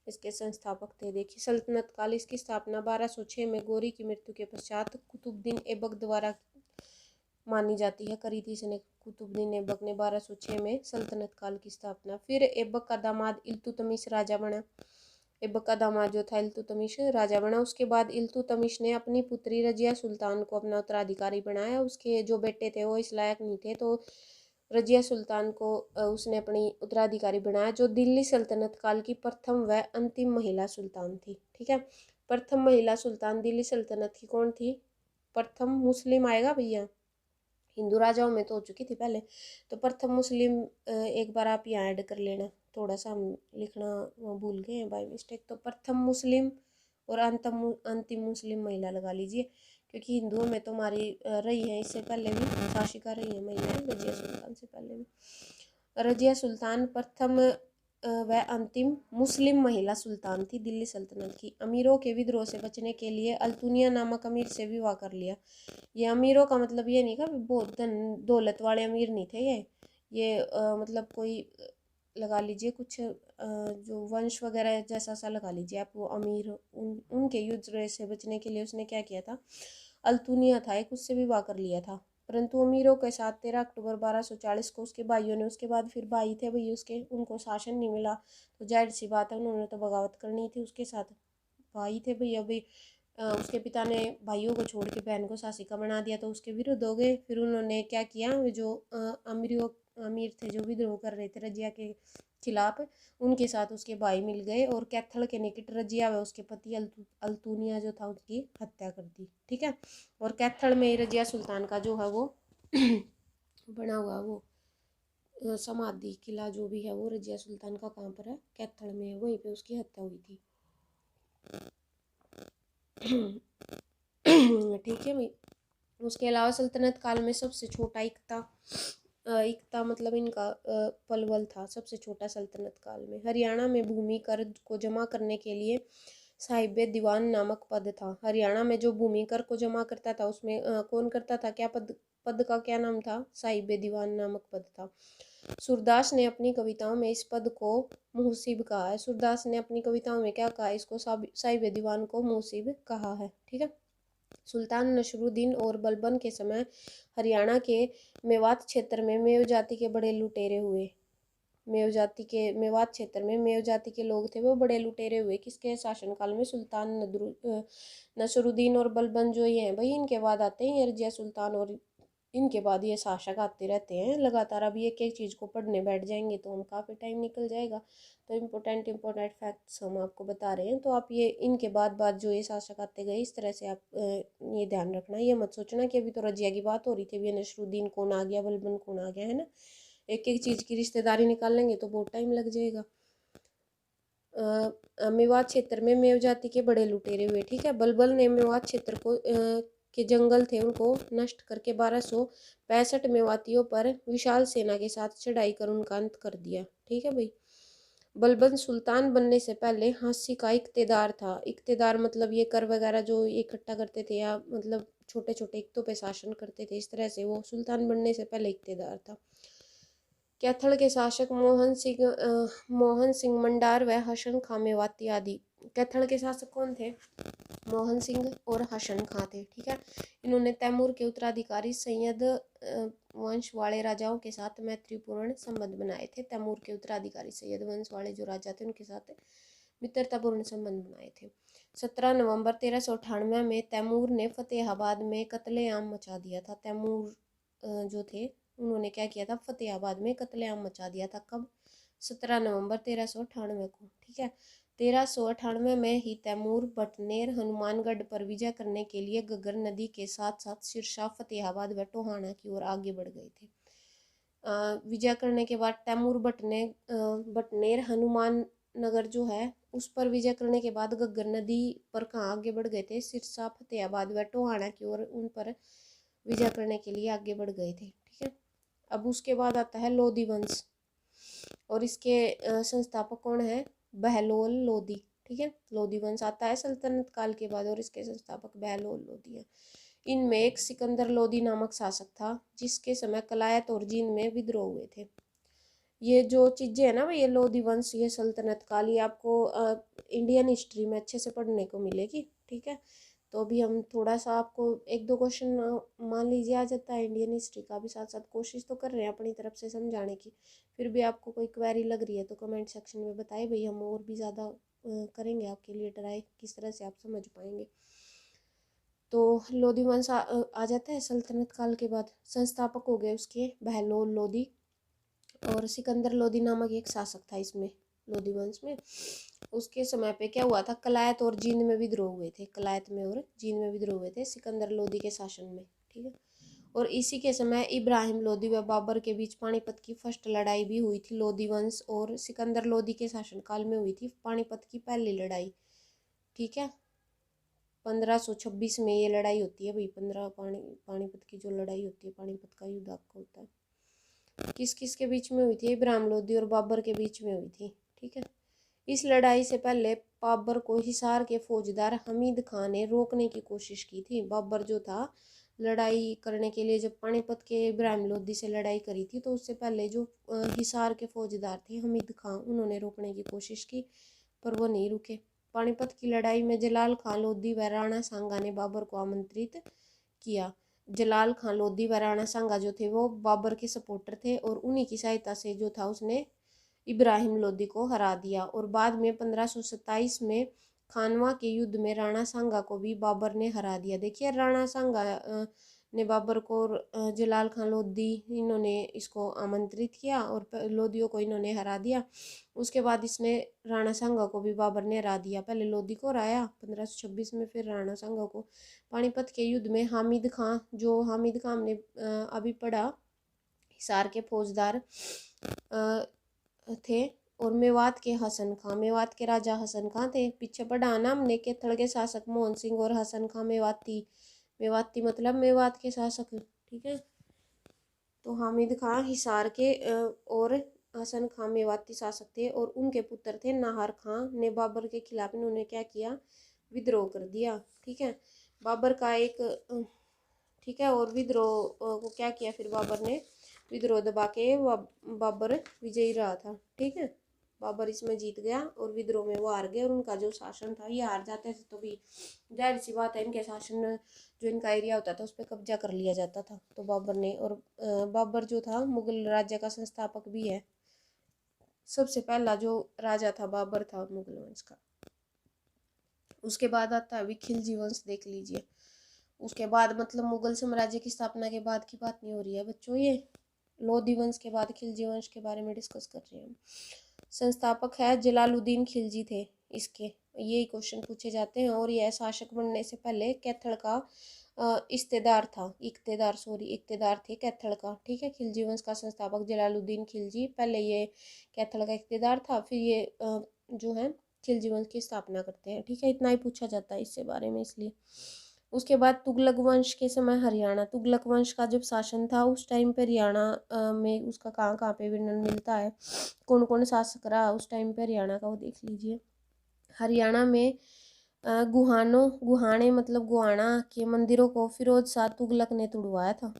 इसके संस्थापक थे। देखिए सल्तनत काल, इसकी स्थापना 1206 में गोरी की मृत्यु के पश्चात कुतुबुद्दीन ऐबक द्वारा मानी जाती है, करी थी इसने। कुतुबुद्दीन ऐबक ने 1206 में सल्तनत काल की स्थापना। फिर ऐबक का दामाद इल्तुतमिश राजा बना। ऐबक का दामाद जो था इल्तुतमिश राजा बना। उसके बाद इल्तुतमिश ने अपनी पुत्री रजिया सुल्तान को अपना उत्तराधिकारी बनाया। उसके जो बेटे थे वो इस लायक नहीं थे, तो रजिया सुल्तान को उसने अपनी उत्तराधिकारी बनाया, जो दिल्ली सल्तनत काल की प्रथम व अंतिम महिला सुल्तान थी। ठीक है, प्रथम महिला सुल्तान दिल्ली सल्तनत की कौन थी, प्रथम मुस्लिम आएगा भैया, हिंदू राजाओं में तो हो चुकी थी पहले, तो प्रथम मुस्लिम एक बार आप यहाँ ऐड कर लेना, थोड़ा सा हम लिखना भूल गए हैं बाय मिस्टेक। तो प्रथम मुस्लिम और अंतिम मुस्लिम महिला लगा लीजिए, क्योंकि हिंदुओं में तो हमारी रही है इससे पहले भी, शासिका रही है महिलाएं रजिया सुल्तान से पहले भी। रजिया सुल्तान प्रथम वह अंतिम मुस्लिम महिला सुल्तान थी दिल्ली सल्तनत की। अमीरों के विद्रोह से बचने के लिए अल्तुनिया नामक अमीर से विवाह कर लिया। ये अमीरों का मतलब ये नहीं का बहुत धन दौलत वाले अमीर नहीं थे ये मतलब कोई लगा लीजिए कुछ जो वंश वगैरह जैसा सा लगा लीजिए आप, वो अमीर उनके युद्ध से बचने के लिए उसने क्या किया था, अल्तुनिया था एक, उससे विवाह कर लिया था। परंतु अमीरों के साथ 13 अक्टूबर 1240 को उसके भाइयों ने, उसके बाद फिर भाई थे भाई उसके, उनको शासन नहीं मिला तो जाहिर सी बात है उन्होंने तो बगावत करनी थी उसके साथ। भाई थे भैया भाई, उसके पिता ने भाइयों को छोड़ के बहन को शासिका बना दिया तो उसके विरुद्ध हो गए। फिर उन्होंने क्या किया, जो अमीर थे जो विद्रोह कर रहे थे रजिया के खिलाफ, उनके साथ उसके भाई मिल गए और कैथल के निकट रजिया व उसके पति अल्तुनिया जो था उसकी हत्या कर दी। ठीक है, और कैथल में रजिया सुल्तान का जो है वो बना हुआ वो समाधि किला जो भी है वो रजिया सुल्तान का कहाँ पर है, कैथल में है, वहीं पे उसकी हत्या हुई थी। ठीक है भाई। उसके अलावा सल्तनत काल में सबसे छोटा इकता मतलब इनका पलवल था, सबसे छोटा सल्तनत काल में। हरियाणा में भूमि कर को जमा करने के लिए साहिब दीवान नामक पद था। हरियाणा में जो भूमि कर को जमा करता था उसमें कौन करता था, क्या पद का क्या नाम था, साहिब दीवान नामक पद था। सूरदास ने अपनी कविताओं में इस पद को मुहसिब कहा है। सूरदास ने अपनी कविताओं में क्या कहा, इसको साहिब दीवान को मुहसिब कहा है। ठीक है, सुल्तान नसरुद्दीन और बलबन के समय हरियाणा के मेवात क्षेत्र में मेव जाति के बड़े लुटेरे हुए। मेव जाति के, मेवात क्षेत्र में मेव जाति के लोग थे वो बड़े लुटेरे हुए किसके शासनकाल में, सुल्तान नसरुद्दीन और बलबन जो ये हैं भाई इनके बाद आते हैं, ये रजिया सुल्तान और इनके बाद ये शासक आते रहते हैं लगातार। अभी एक एक चीज़ को पढ़ने बैठ जाएंगे तो हम काफ़ी टाइम निकल जाएगा। तो इम्पोर्टेंट फैक्ट्स हम आपको बता रहे हैं, तो आप ये इनके बाद जो ये शासक आते गए इस तरह से आप ये ध्यान रखना। ये मत सोचना कि अभी तो रजिया की बात हो रही थी, अभी नसरुद्दीन कौन आ गया, बलबन कौन आ गया, है ना। एक एक चीज़ की रिश्तेदारी निकाल लेंगे तो बहुत टाइम लग जाएगा। मेवात क्षेत्र में मेव जाति के बड़े लुटेरे हुए, ठीक है। बलबल ने मेवात क्षेत्र को के जंगल थे उनको नष्ट करके 1265 मेवातियों पर विशाल सेना के साथ चढ़ाई कर उनका अंत कर दिया, ठीक है भाई। बलबन सुल्तान बनने से पहले हांसी का इक्तेदार था। इक्तेदार मतलब ये कर वगैरह जो इकट्ठा करते थे या मतलब छोटे छोटे इक्तों पे शासन करते थे, इस तरह से वो सुल्तान बनने से पहले इक्तेदार था। कैथल के शासक मोहन सिंह मंडार व हसन खां मेवाती आदि। कैथल के शासक कौन थे, मोहन सिंह और हसन खां थे, ठीक है। इन्होंने तैमूर के उत्तराधिकारी सैयद वंश वाले राजाओं के साथ मैत्रीपूर्ण संबंध बनाए थे। तैमूर के उत्तराधिकारी सैयद वंश वाले जो राजा थे उनके साथ मित्रतापूर्ण संबंध बनाए थे। 17 नवंबर 1398 में तैमूर ने फतेहाबाद में कत्लेआम मचा दिया था। तैमूर जो थे उन्होंने क्या किया था, फतेहाबाद में कत्लेआम मचा दिया था। कब, 17 नवंबर 1398 को, ठीक है। 1398 में ही तैमूर बटनेर हनुमानगढ़ पर विजय करने के लिए गग्गर नदी के साथ साथ सिरसा, फतेहाबाद व टोहाना की ओर आगे बढ़ गए थे। विजय करने के बाद तैमूर बटनेर हनुमान नगर जो है उस पर विजय करने के बाद गग्गर नदी पर कहाँ आगे बढ़ गए थे, सिरसा, फतेहाबाद व टोहाना की ओर उन पर विजय करने के लिए आगे बढ़ गए थे, ठीक है। अब उसके बाद आता है लोधी वंश और इसके संस्थापक कौन है, बहलोल लोधी, ठीक है। लोधी वंश आता है सल्तनत काल के बाद और इसके संस्थापक बहलोल लोधी हैं। इनमें एक सिकंदर लोधी नामक शासक था जिसके समय कलायत और जींद में विद्रोह हुए थे। ये जो चीज़ें है ना भाई, ये लोधी वंश, ये सल्तनत काल, ये आपको इंडियन हिस्ट्री में अच्छे से पढ़ने को मिलेगी, ठीक है। तो अभी हम थोड़ा सा आपको एक दो क्वेश्चन मान लीजिए आ जाता है इंडियन हिस्ट्री का भी, साथ साथ कोशिश तो कर रहे हैं अपनी तरफ से समझाने की। फिर भी आपको कोई क्वेरी लग रही है तो कमेंट सेक्शन में बताइए भाई, हम और भी ज़्यादा करेंगे आपके लिए ट्राई किस तरह से आप समझ पाएंगे। तो लोधी वंश आ जाता है सल्तनत काल के बाद। संस्थापक हो गए उसके बहलोल लोधी और सिकंदर लोधी नामक एक शासक था इसमें लोधी वंश में। उसके समय पे क्या हुआ था, कलायत और जींद में विद्रोह हुए थे, कलायत में और जींद में विद्रोह हुए थे सिकंदर लोधी के शासन में, ठीक है। और इसी के समय इब्राहिम लोधी व बाबर के बीच पानीपत की फर्स्ट लड़ाई भी हुई थी। लोधी वंश और सिकंदर लोधी के शासनकाल में हुई थी पानीपत की पहली लड़ाई, ठीक है। 1526 में ये लड़ाई होती है भाई, पानीपत की जो लड़ाई होती है, पानीपत का युद्ध आपको होता है। किस किस के बीच में हुई थी, इब्राहिम लोधी और बाबर के बीच में हुई थी, ठीक है। इस लड़ाई से पहले बाबर को हिसार के फौजदार हमीद खां ने रोकने की कोशिश की थी। बाबर जो था लड़ाई करने के लिए जब पानीपत के इब्राहिम लोधी से लड़ाई करी थी तो उससे पहले जो हिसार के फौजदार थे हमीद खां, उन्होंने रोकने की कोशिश की पर वो नहीं रुके। पानीपत की लड़ाई में जलाल खां लोधी व राणा सांगा ने बाबर को आमंत्रित किया। जलाल खां लोधी व राणा सांगा जो थे वो बाबर के सपोर्टर थे और उन्हीं की सहायता से जो था उसने इब्राहिम लोधी को हरा दिया। और बाद में 1527 में खानवा के युद्ध में राणा सांगा को भी बाबर ने हरा दिया। देखिए राणा सांगा ने बाबर को जलाल खां लोधी इन्होंने इसको आमंत्रित किया और लोधियों को इन्होंने हरा दिया। उसके बाद इसने राणा सांगा को भी बाबर ने हरा दिया। पहले लोधी को हराया 1526 में, फिर राणा सांगा को। पानीपत के युद्ध में हामिद खां, जो हामिद खां ने अभी पढ़ा हिसार के फौजदार थे, और मेवात के हसन खां, मेवात के राजा हसन खां थे। पीछे पढ़ा ना हमने के थड़ के शासक मोहन सिंह और हसन खां मेवाती, मेवाती मतलब मेवात के शासक, ठीक है। तो हामिद खां हिसार के और हसन खां मेवाती शासक थे और उनके पुत्र थे नाहर खां ने बाबर के खिलाफ इन्होंने क्या किया, विद्रोह कर दिया, ठीक है। बाबर का एक ठीक है, और विद्रोह को क्या किया फिर बाबर ने, विद्रोह दबा के बाबर विजयी रहा था, ठीक है। बाबर इसमें जीत गया और विद्रोह में वो हार गए और उनका जो शासन था, ये हार जाते थे तो भी जाहिर सी बात है इनके शासन जो इनका एरिया होता था उस पर कब्जा कर लिया जाता था। तो बाबर ने, और बाबर जो था मुगल राज्य का संस्थापक भी है, सबसे पहला जो राजा था बाबर था मुगल वंश का। उसके बाद आता है अभी खिलजी वंश, देख लीजिए। उसके बाद मतलब मुगल साम्राज्य की स्थापना के बाद की बात नहीं हो रही है बच्चों, ये लोधी वंश के बाद खिलजी वंश के बारे में डिस्कस कर रहे हैं हम। संस्थापक है जलालुद्दीन खिलजी थे इसके, ये क्वेश्चन पूछे जाते हैं। और यह शासक बनने से पहले कैथल का इक्तेदार थे कैथल का, ठीक है। खिलजी वंश का संस्थापक जलालुद्दीन खिलजी, पहले ये कैथल का इक्तेदार था, फिर ये जो है खिलजी वंश की स्थापना करते हैं, ठीक है। इतना ही पूछा जाता है इससे बारे में इसलिए। उसके बाद तुगलक वंश के समय हरियाणा, तुगलक वंश का जब शासन था उस टाइम पे हरियाणा में उसका कहाँ कहाँ पे वर्णन मिलता है, कौन कौन शासक रहा उस टाइम पे हरियाणा का, वो देख लीजिए। हरियाणा में गुहाने मतलब गुहाना के मंदिरों को फिरोज शाह तुगलक ने तुड़वाया था।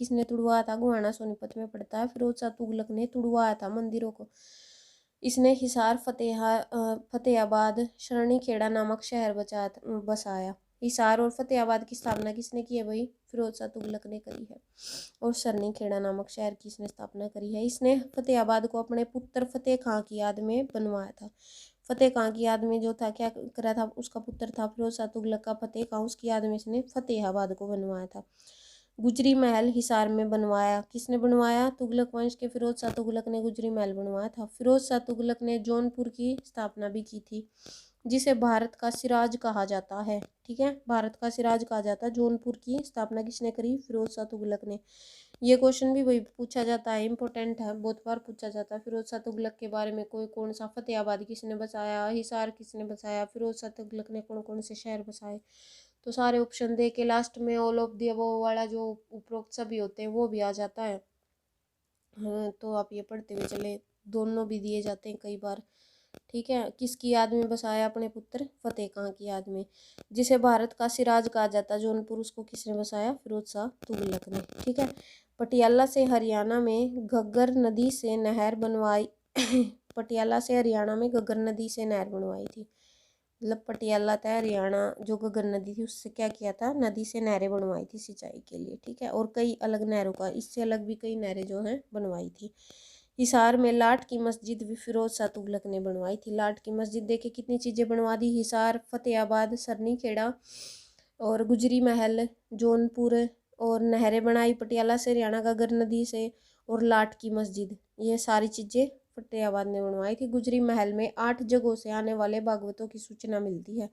किसने तुड़वाया था? गुहाना सोनीपत में पड़ता है, फिरोज शाह तुगलक ने तुड़वाया था मंदिरों को। इसने हिसार फतेहाबाद शरणीखेड़ा नामक शहर बसाया। हिसार और फतेहाबाद की स्थापना किसने की है भाई? फिरोज शाह तुगलक ने करी है। और शरणीखेड़ा नामक शहर की इसने स्थापना करी है। इसने फतेहाबाद को अपने पुत्र फतेह खां की याद में बनवाया था। फतेह खां की याद में जो था क्या करा था, उसका पुत्र था फिरोज शाह तुगलक का फतेह खां, उसकी याद में इसने फतेहाबाद को बनवाया था। गुजरी महल हिसार में बनवाया, किसने बनवाया? तुगलक वंश के फिरोज शाह तुगलक ने गुजरी महल बनवाया था। फिरोज शाह तुगलक ने जौनपुर की स्थापना भी की थी, जिसे भारत का सिराज कहा जाता है, ठीक है। भारत का सिराज कहा जाता है। जौनपुर की स्थापना किसने करी? फिरोज शाह तुगलक ने। ये क्वेश्चन भी वही पूछा जाता है, इंपॉर्टेंट है, बहुत बार पूछा जाता है फिरोज शाह तुगलक के बारे में। कोई कौन सा फतेहाबाद किसने बसाया, हिसार किसने बसाया, फिरोज शाह तुगलक ने कौन कौन से शहर बसाए, तो सारे ऑप्शन दे के लास्ट में ऑल ऑफ द अबव वाला जो उपरोक्त सभी होते हैं वो भी आ जाता है। हाँ, तो आप ये पढ़ते हुए चले, दोनों भी दिए जाते हैं कई बार, ठीक है। किसकी याद में बसाया? अपने पुत्र फतेह खां की याद में। जिसे भारत का सिराज कहा जाता जौनपुर, उसको किसने बसाया? फिरोज शाह तुगलक ने, ठीक है। पटियाला से हरियाणा में घग्गर नदी से नहर बनवाई पटियाला से हरियाणा में घग्गर नदी से नहर बनवाई थी। मतलब पटियाला था हरियाणा, जो घग्गर नदी थी उससे क्या किया था? नदी से नहरें बनवाई थी सिंचाई के लिए, ठीक है। और कई अलग नहरों का, इससे अलग भी कई नहरें जो हैं बनवाई थी। हिसार में लाट की मस्जिद भी फिरोज शाह तुगलक ने बनवाई थी। लाट की मस्जिद देखे कितनी चीज़ें बनवा दी, हिसार, फतेहाबाद, सरनीखेड़ा और गुजरी महल, जौनपुर, और नहरें बनाई पटियाला से हरियाणा घग्गर नदी से, और लाट की मस्जिद, ये सारी चीज़ें फतेहाबाद ने बनवाई थी। गुजरी महल में 8 जगहों से आने वाले भागवतों की सूचना मिलती है।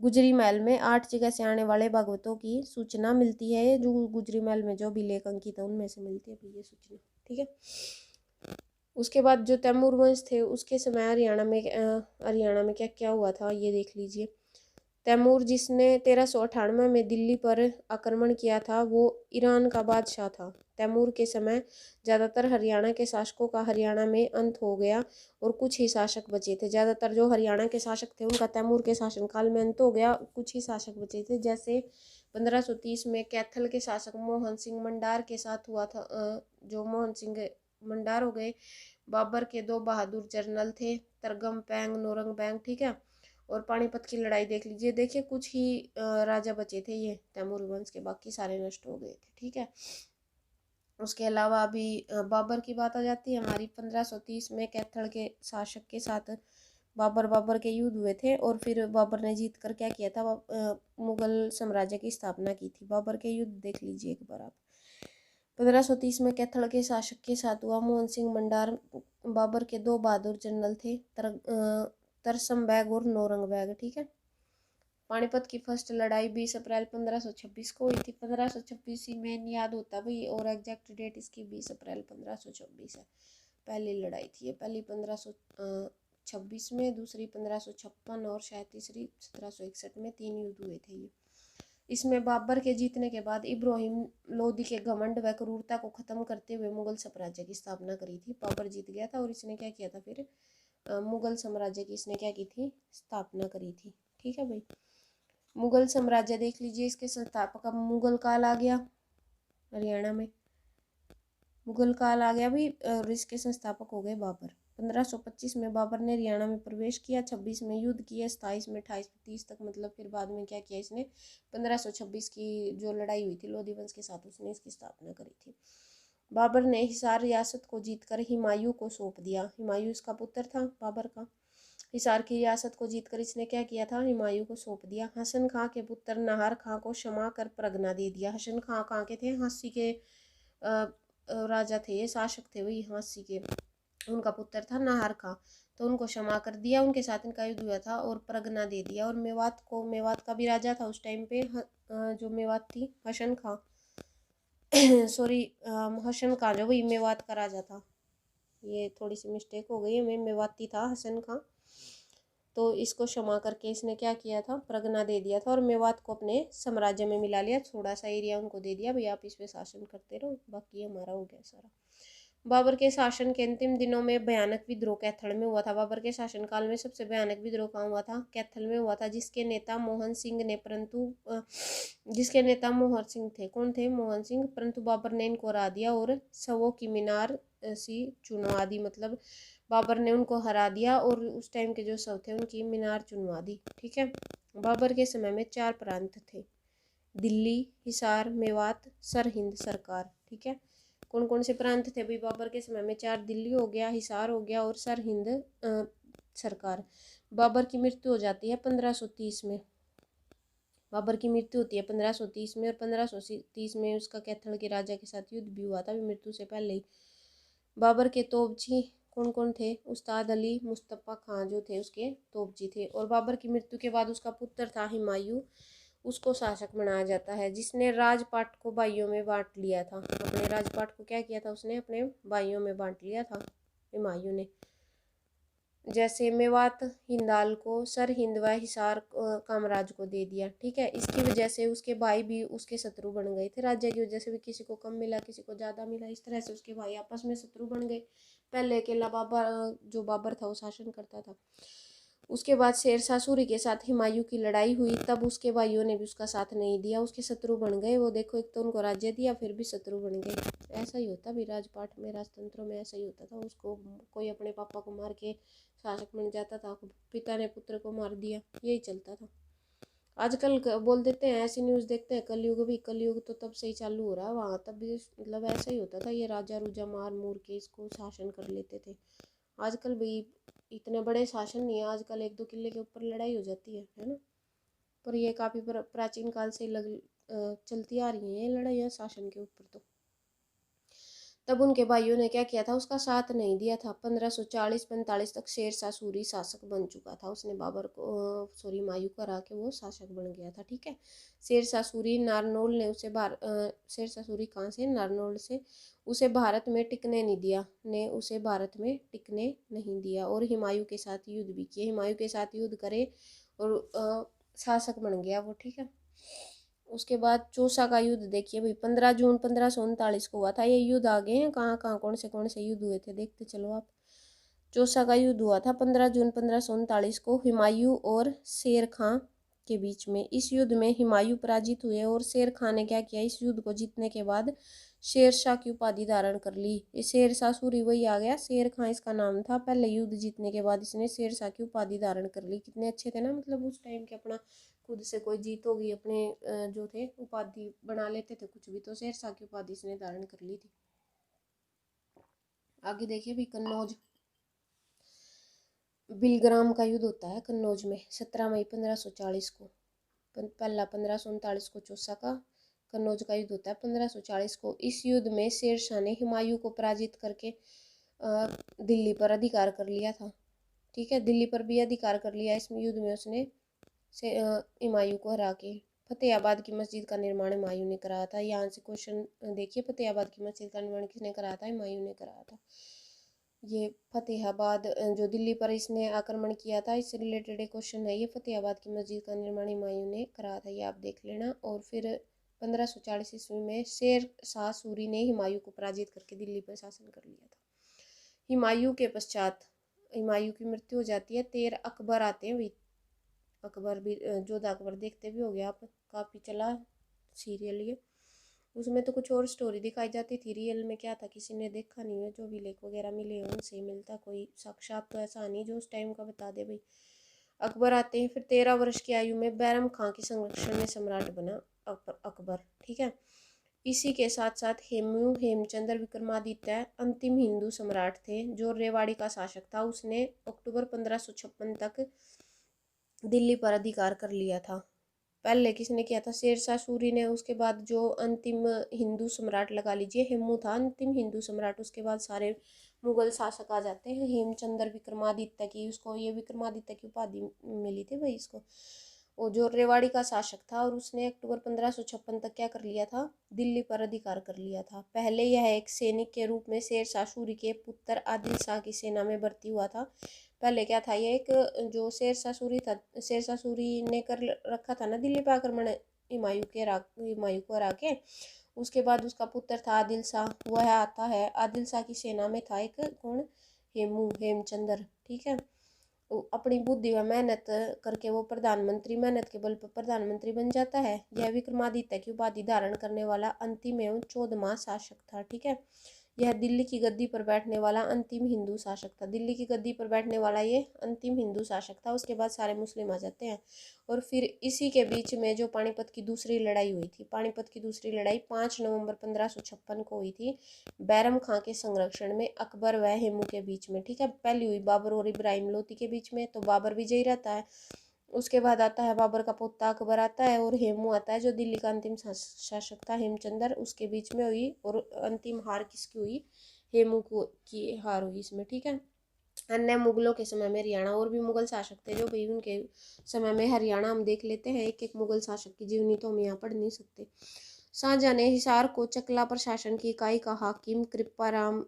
गुजरी महल में 8 जगह से आने वाले भागवतों की सूचना मिलती है। जो गुजरी महल में जो भी लेख अंकित है उनमें से मिलती है ये सूचना, ठीक है। उसके बाद जो तैमूर वंश थे उसके समय हरियाणा में क्या क्या हुआ था ये देख लीजिए। तैमूर जिसने 1398 में दिल्ली पर आक्रमण किया था वो ईरान का बादशाह था। तैमूर के समय ज़्यादातर हरियाणा के शासकों का हरियाणा में अंत हो गया और कुछ ही शासक बचे थे। ज़्यादातर जो हरियाणा के शासक थे उनका तैमूर के शासनकाल में अंत हो गया, कुछ ही शासक बचे थे। जैसे 1530 में कैथल के शासक मोहन सिंह मंडार के साथ हुआ था, जो मोहन सिंह मंडार हो गए। बाबर के 2 बहादुर जनरल थे, तरगम पैंग, नौरंग बैंग, ठीक है। और पानीपत की लड़ाई देख लीजिए। देखिए कुछ ही राजा बचे थे ये तैमूर वंश के, बाकी सारे नष्ट हो गए थे, ठीक है। उसके अलावा अभी बाबर की बात आ जाती है हमारी। 1530 में कैथल के शासक के साथ बाबर के युद्ध हुए थे और फिर बाबर ने जीत कर क्या किया था? मुगल साम्राज्य की स्थापना की थी। बाबर के युद्ध देख लीजिए एक बार आप। 1530 में कैथल के शासक के साथ हुआ। मोहन सिंह मंडार बाबर के 2 बहादुर जनरल थे, तरसम बैग और नौरंग बैग, ठीक है। पानीपत की फर्स्ट लड़ाई 20 अप्रैल 1526 को हुई थी। 1526 ही मेन याद होता भाई, और एग्जैक्ट डेट इसकी 20 अप्रैल 1526 है। पहली लड़ाई थी ये, पहली 1526 में, दूसरी 1556 और शायद तीसरी 1761 में। 3 युद्ध हुए थे ये। इसमें बाबर के जीतने के बाद इब्राहिम लोदी के घमंड व क्रूरता को खत्म करते हुए मुगल साम्राज्य की स्थापना करी थी। बाबर जीत गया था और इसने क्या किया था फिर? मुगल साम्राज्य की इसने क्या की थी? स्थापना करी थी, ठीक है भाई। मुगल साम्राज्य देख लीजिए, इसके संस्थापक, अब मुगल काल आ गया हरियाणा में, मुगल काल आ गया भी, और इसके संस्थापक हो गए बाबर। 1525 में बाबर ने हरियाणा में प्रवेश किया, 26 में युद्ध किया, 27 में 28 30 तक, मतलब फिर बाद में क्या किया इसने? 1526 की जो लड़ाई हुई थी लोधी वंश के साथ, उसने इसकी स्थापना करी थी। बाबर ने हिसार रियासत को जीतकर हुमायूं को सौंप दिया। हुमायूं इसका पुत्र था बाबर का। हिसार की रियासत को जीतकर इसने क्या किया था, हुमायूं को सौंप दिया। हसन खां के पुत्र नाहर खां को क्षमा कर परगना दे दिया। हसन खां कहाँ के थे, हाँसी के राजा थे, ये शासक थे वही हाँसी के। उनका पुत्र था नाहर खां, तो उनको क्षमा कर दिया। उनके साथ इनका युद्ध हुआ था और परगना दे दिया। और मेवात का भी राजा था उस टाइम पे, जो मेवात थी हसन खां सॉरी हसन खां जो वही मेवात का राजा था। ये थोड़ी सी मिस्टेक हो गई है, मेवाती था हसन खां। तो इसको क्षमा करके इसने क्या किया था, परगना दे दिया था और मेवात को अपने साम्राज्य में मिला लिया। थोड़ा सा एरिया उनको दे दिया, भाई आप इस पे शासन करते रहो, बाकी हमारा हो गया सारा। बाबर के शासन के अंतिम दिनों में भयानक विद्रोह कैथल में हुआ था। बाबर के शासनकाल में सबसे भयानक विद्रोह कहाँ हुआ था, कैथल में हुआ था, जिसके नेता मोहन सिंह थे। कौन थे, मोहन सिंह। परंतु बाबर ने इनको हरा दिया और सवों की मीनार सी चुनवा दी, मतलब बाबर ने उनको हरा दिया और उस टाइम के जो सब थे उनकी मीनार चुनवा दी। ठीक है। बाबर के समय में 4 प्रांत थे, दिल्ली, हिसार, मेवात, सरहिंद, सरकार। ठीक है। कौन कौन से प्रांत थे भाई बाबर के समय में, 4, दिल्ली हो गया, हिसार हो गया और सरहिंद सरकार। बाबर की मृत्यु हो जाती है 1530 में। बाबर की मृत्यु होती है 1530 में और 1530 में उसका कैथल के राजा के साथ युद्ध भी हुआ था, मृत्यु से पहले ही। बाबर के तोपची कौन कौन थे, उस्ताद अली मुस्तफ़ा खां जो थे उसके तोपची थे। और बाबर की मृत्यु के बाद उसका पुत्र था हुमायूं, उसको शासक बनाया जाता है, जिसने राजपाट को भाइयों में बांट लिया था। अपने राजपाट को क्या किया था उसने, अपने भाइयों में बांट लिया था हुमायूं ने। जैसे मेवात हिंदाल को, सरहिंद व हिसार कामराज को दे दिया। ठीक है। इसकी वजह से उसके भाई भी उसके शत्रु बन गए थे। राज्य की वजह से भी किसी को कम मिला, किसी को ज़्यादा मिला, इस तरह से उसके भाई आपस में शत्रु बन गए। पहले अकेला बाबर था वो शासन करता था। उसके बाद शेरशाह सूरी के साथ हुमायूं की लड़ाई हुई, तब उसके भाइयों ने भी उसका साथ नहीं दिया, उसके शत्रु बन गए वो। देखो, एक तो उनको राज्य दिया फिर भी शत्रु बन गए। ऐसा ही होता भी, राजपाट में, राजतंत्रों में ऐसा ही होता था। उसको कोई अपने पापा को मार के शासक बन जाता था, पिता ने पुत्र को मार दिया, यही चलता था। आजकल बोल देते हैं, ऐसी न्यूज़ देखते हैं कलयुग भी, कलयुग तो तब से ही चालू हो रहा है, वहाँ तब भी मतलब ऐसा ही होता था। ये राजा रूजा मार मूर के इसको शासन कर लेते थे। आजकल भी इतने बड़े शासन नहीं है, आजकल 1-2 किले के ऊपर लड़ाई हो जाती है ना। पर ये काफ़ी प्राचीन काल से चलती आ रही है ये लड़ाइयाँ शासन के ऊपर। तो तब उनके भाइयों ने क्या किया था, उसका साथ नहीं दिया था। 1540-45 तक शेरशाह सूरी शासक बन चुका था। उसने बाबर को हुमायूं को हरा के वो शासक बन गया था। ठीक है। शेरशाह सूरी नारनौल ने उसे शेरशाह सूरी कहाँ से, नारनौल से, उसे भारत में टिकने नहीं दिया और हुमायूं के साथ युद्ध भी किए। हुमायूं के साथ युद्ध करे और शासक बन गया वो। ठीक है। उसके बाद चौसा का युद्ध देखिए भाई, 15 जून 1539 को हुआ था ये युद्ध। आगे हैं कहाँ कहाँ कौन से युद्ध हुए थे, देखते चलो आप। चौसा का युद्ध हुआ था 15 जून 1539 को हुमायूं और शेर खां के बीच में। इस युद्ध में हुमायूं पराजित हुए और शेर खां ने क्या किया, इस युद्ध को जीतने के बाद शेरशाह की उपाधि धारण कर ली। ये शेरशाह सूरी वही आ गया, शेर खां इसका नाम था। पहले युद्ध जीतने के बाद इसने शेरशाह की उपाधि धारण कर ली। कितने अच्छे थे ना, मतलब उस टाइम के अपना खुद से कोई जीत होगी, अपने जो थे उपाधि बना लेते थे कुछ भी। तो शेरशाह की उपाधि इसने धारण कर ली थी। आगे देखिए भी, कन्नौज बिलग्राम का युद्ध होता है कन्नौज में 17 मई 1540 को। पहला 1539 को चौसा का, कन्नौज का युद्ध होता है 1540 को। इस युद्ध में शेरशाह ने हुमायूं को पराजित करके दिल्ली पर अधिकार कर लिया था। ठीक है। दिल्ली पर भी अधिकार कर लिया इस युद्ध में उसने, से हुमायूं को हरा के। फतेहाबाद की मस्जिद का निर्माण हुमायूं ने कराया था। यहाँ से क्वेश्चन देखिए, फतेहाबाद की मस्जिद का निर्माण किसने कराया था, हुमायूं ने कराया था। ये फतेहाबाद जो दिल्ली पर इसने आक्रमण किया था, इससे रिलेटेड एक क्वेश्चन है ये। फतेहाबाद की मस्जिद का निर्माण हुमायूं ने कराया था, ये आप देख लेना। और फिर 1540 ईस्वी में शेरशाह सूरी ने हुमायूं को पराजित करके दिल्ली पर शासन कर लिया था। हुमायूं के पश्चात हुमायूं की मृत्यु हो जाती है। 13 अकबर आते हैं। अकबर भी, जोधा अकबर देखते भी हो गया आप, काफ़ी चला सीरियल ये। उसमें तो कुछ और स्टोरी दिखाई जाती थी, रियल में क्या था किसी ने देखा नहीं है। जो भी लेख वगैरह मिले उनसे मिलता, कोई साक्षात तो ऐसा नहीं जो उस टाइम का बता दे भाई। अकबर आते हैं। फिर 13 वर्ष की आयु में बैरम खां के संरक्षण में सम्राट बना अकबर। ठीक है। इसी के साथ साथ हेमचंद्र विक्रमादित्य अंतिम हिंदू सम्राट थे जो रेवाड़ी का शासक था। उसने अक्टूबर 1556 तक दिल्ली पर अधिकार कर लिया था। पहले किसने किया था? शेरशाह सूरी ने। उसके बाद जो अंतिम हिंदू सम्राट लगा लीजिए, हेमू था अंतिम हिंदू सम्राट। उसके बाद सारे मुगल शासक आ जाते हैं। हेमचंद्र विक्रमादित्य की, उसको ये विक्रमादित्य की उपाधि मिली थी भाई इसको। वो जो रेवाड़ी का शासक था और उसने अक्टूबर 1556 तक क्या कर लिया था? दिल्ली पर अधिकार कर लिया था। पहले यह एक सैनिक के रूप में शेरशाह सूरी के पुत्र आदिल शाह की सेना में भर्ती हुआ था। पहले क्या था, ये एक जो शेरशाह सूरी था, शेरशाह सूरी ने कर रखा था ना दिल्ली पर आक्रमण हुमायूं को हरा के। उसके बाद उसका पुत्र था आदिल शाह, वह आता है आदिल शाह की सेना में था एक कौन? हेमचंद्र। ठीक है, अपनी बुद्धि व मेहनत करके वो प्रधानमंत्री, मेहनत के बल पर प्रधानमंत्री बन जाता है। यह विक्रमादित्य की उपाधि धारण करने वाला अंतिम एवं 14वां शासक था। ठीक है, यह दिल्ली की गद्दी पर बैठने वाला अंतिम हिंदू शासक था। दिल्ली की गद्दी पर बैठने वाला ये अंतिम हिंदू शासक था। उसके बाद सारे मुस्लिम आ जाते हैं। और फिर इसी के बीच में जो पानीपत की दूसरी लड़ाई हुई थी, पानीपत की दूसरी लड़ाई 5 नवंबर 1556 को हुई थी बैरम खां के संरक्षण में, अकबर व हेमू के बीच में। ठीक है, पहली हुई बाबर और इब्राहिम लोधी के बीच में, तो बाबर विजयी रहता है। उसके बाद आता है बाबर का पोता अकबर आता है, और हेमू आता है जो दिल्ली का अंतिम शासक था हेमचंद्र, उसके बीच में हुई। और अंतिम हार किसकी हुई? हेमू को की हार हुई इसमें। ठीक है, अन्य मुगलों के समय में हरियाणा, और भी मुगल शासक थे जो भाई उनके समय में, हरियाणा हम देख लेते हैं। एक एक मुगल शासक की जीवनी तो हम यहाँ पढ़ नहीं सकते। शाहजहां ने हिसार को चकला प्रशासन की इकाई का हाकिम कृपाराम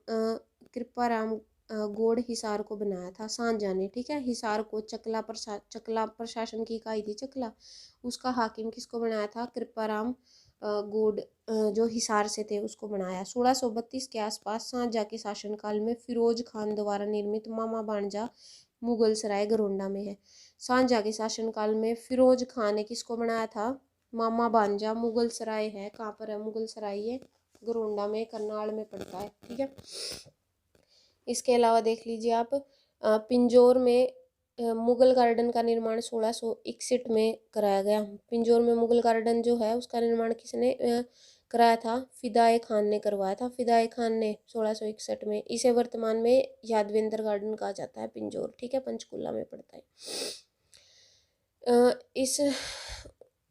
गौड़ हिसार को बनाया था शाहजहां ने। ठीक है, हिसार को चकला प्रशासन की इकाई थी चकला, उसका हाकिम किसको बनाया था? कृपाराम गौड़ जो हिसार से थे उसको बनाया। 1632 के आसपास शाहजहां के शासनकाल में फिरोज खान द्वारा निर्मित मामा बाणजा मुगल सराय गरोंडा में है। शाहजहां के शासनकाल में फिरोज खान ने किसको बनाया था? मामा बांजा। मुगल सराय है, कहाँ पर है मुगल सराय? ये गरोंडा में, करनाल में पड़ता है। ठीक है, इसके अलावा देख लीजिए आप, पिंजौर में मुगल गार्डन का निर्माण 1661 में कराया गया। पिंजौर में मुगल गार्डन जो है उसका निर्माण किसने कराया था? फिदाए खान ने करवाया था। फिदाए खान ने 1661 में। इसे वर्तमान में यादवेंद्र गार्डन कहा जाता है पिंजौर। ठीक है, पंचकुला में पड़ता है।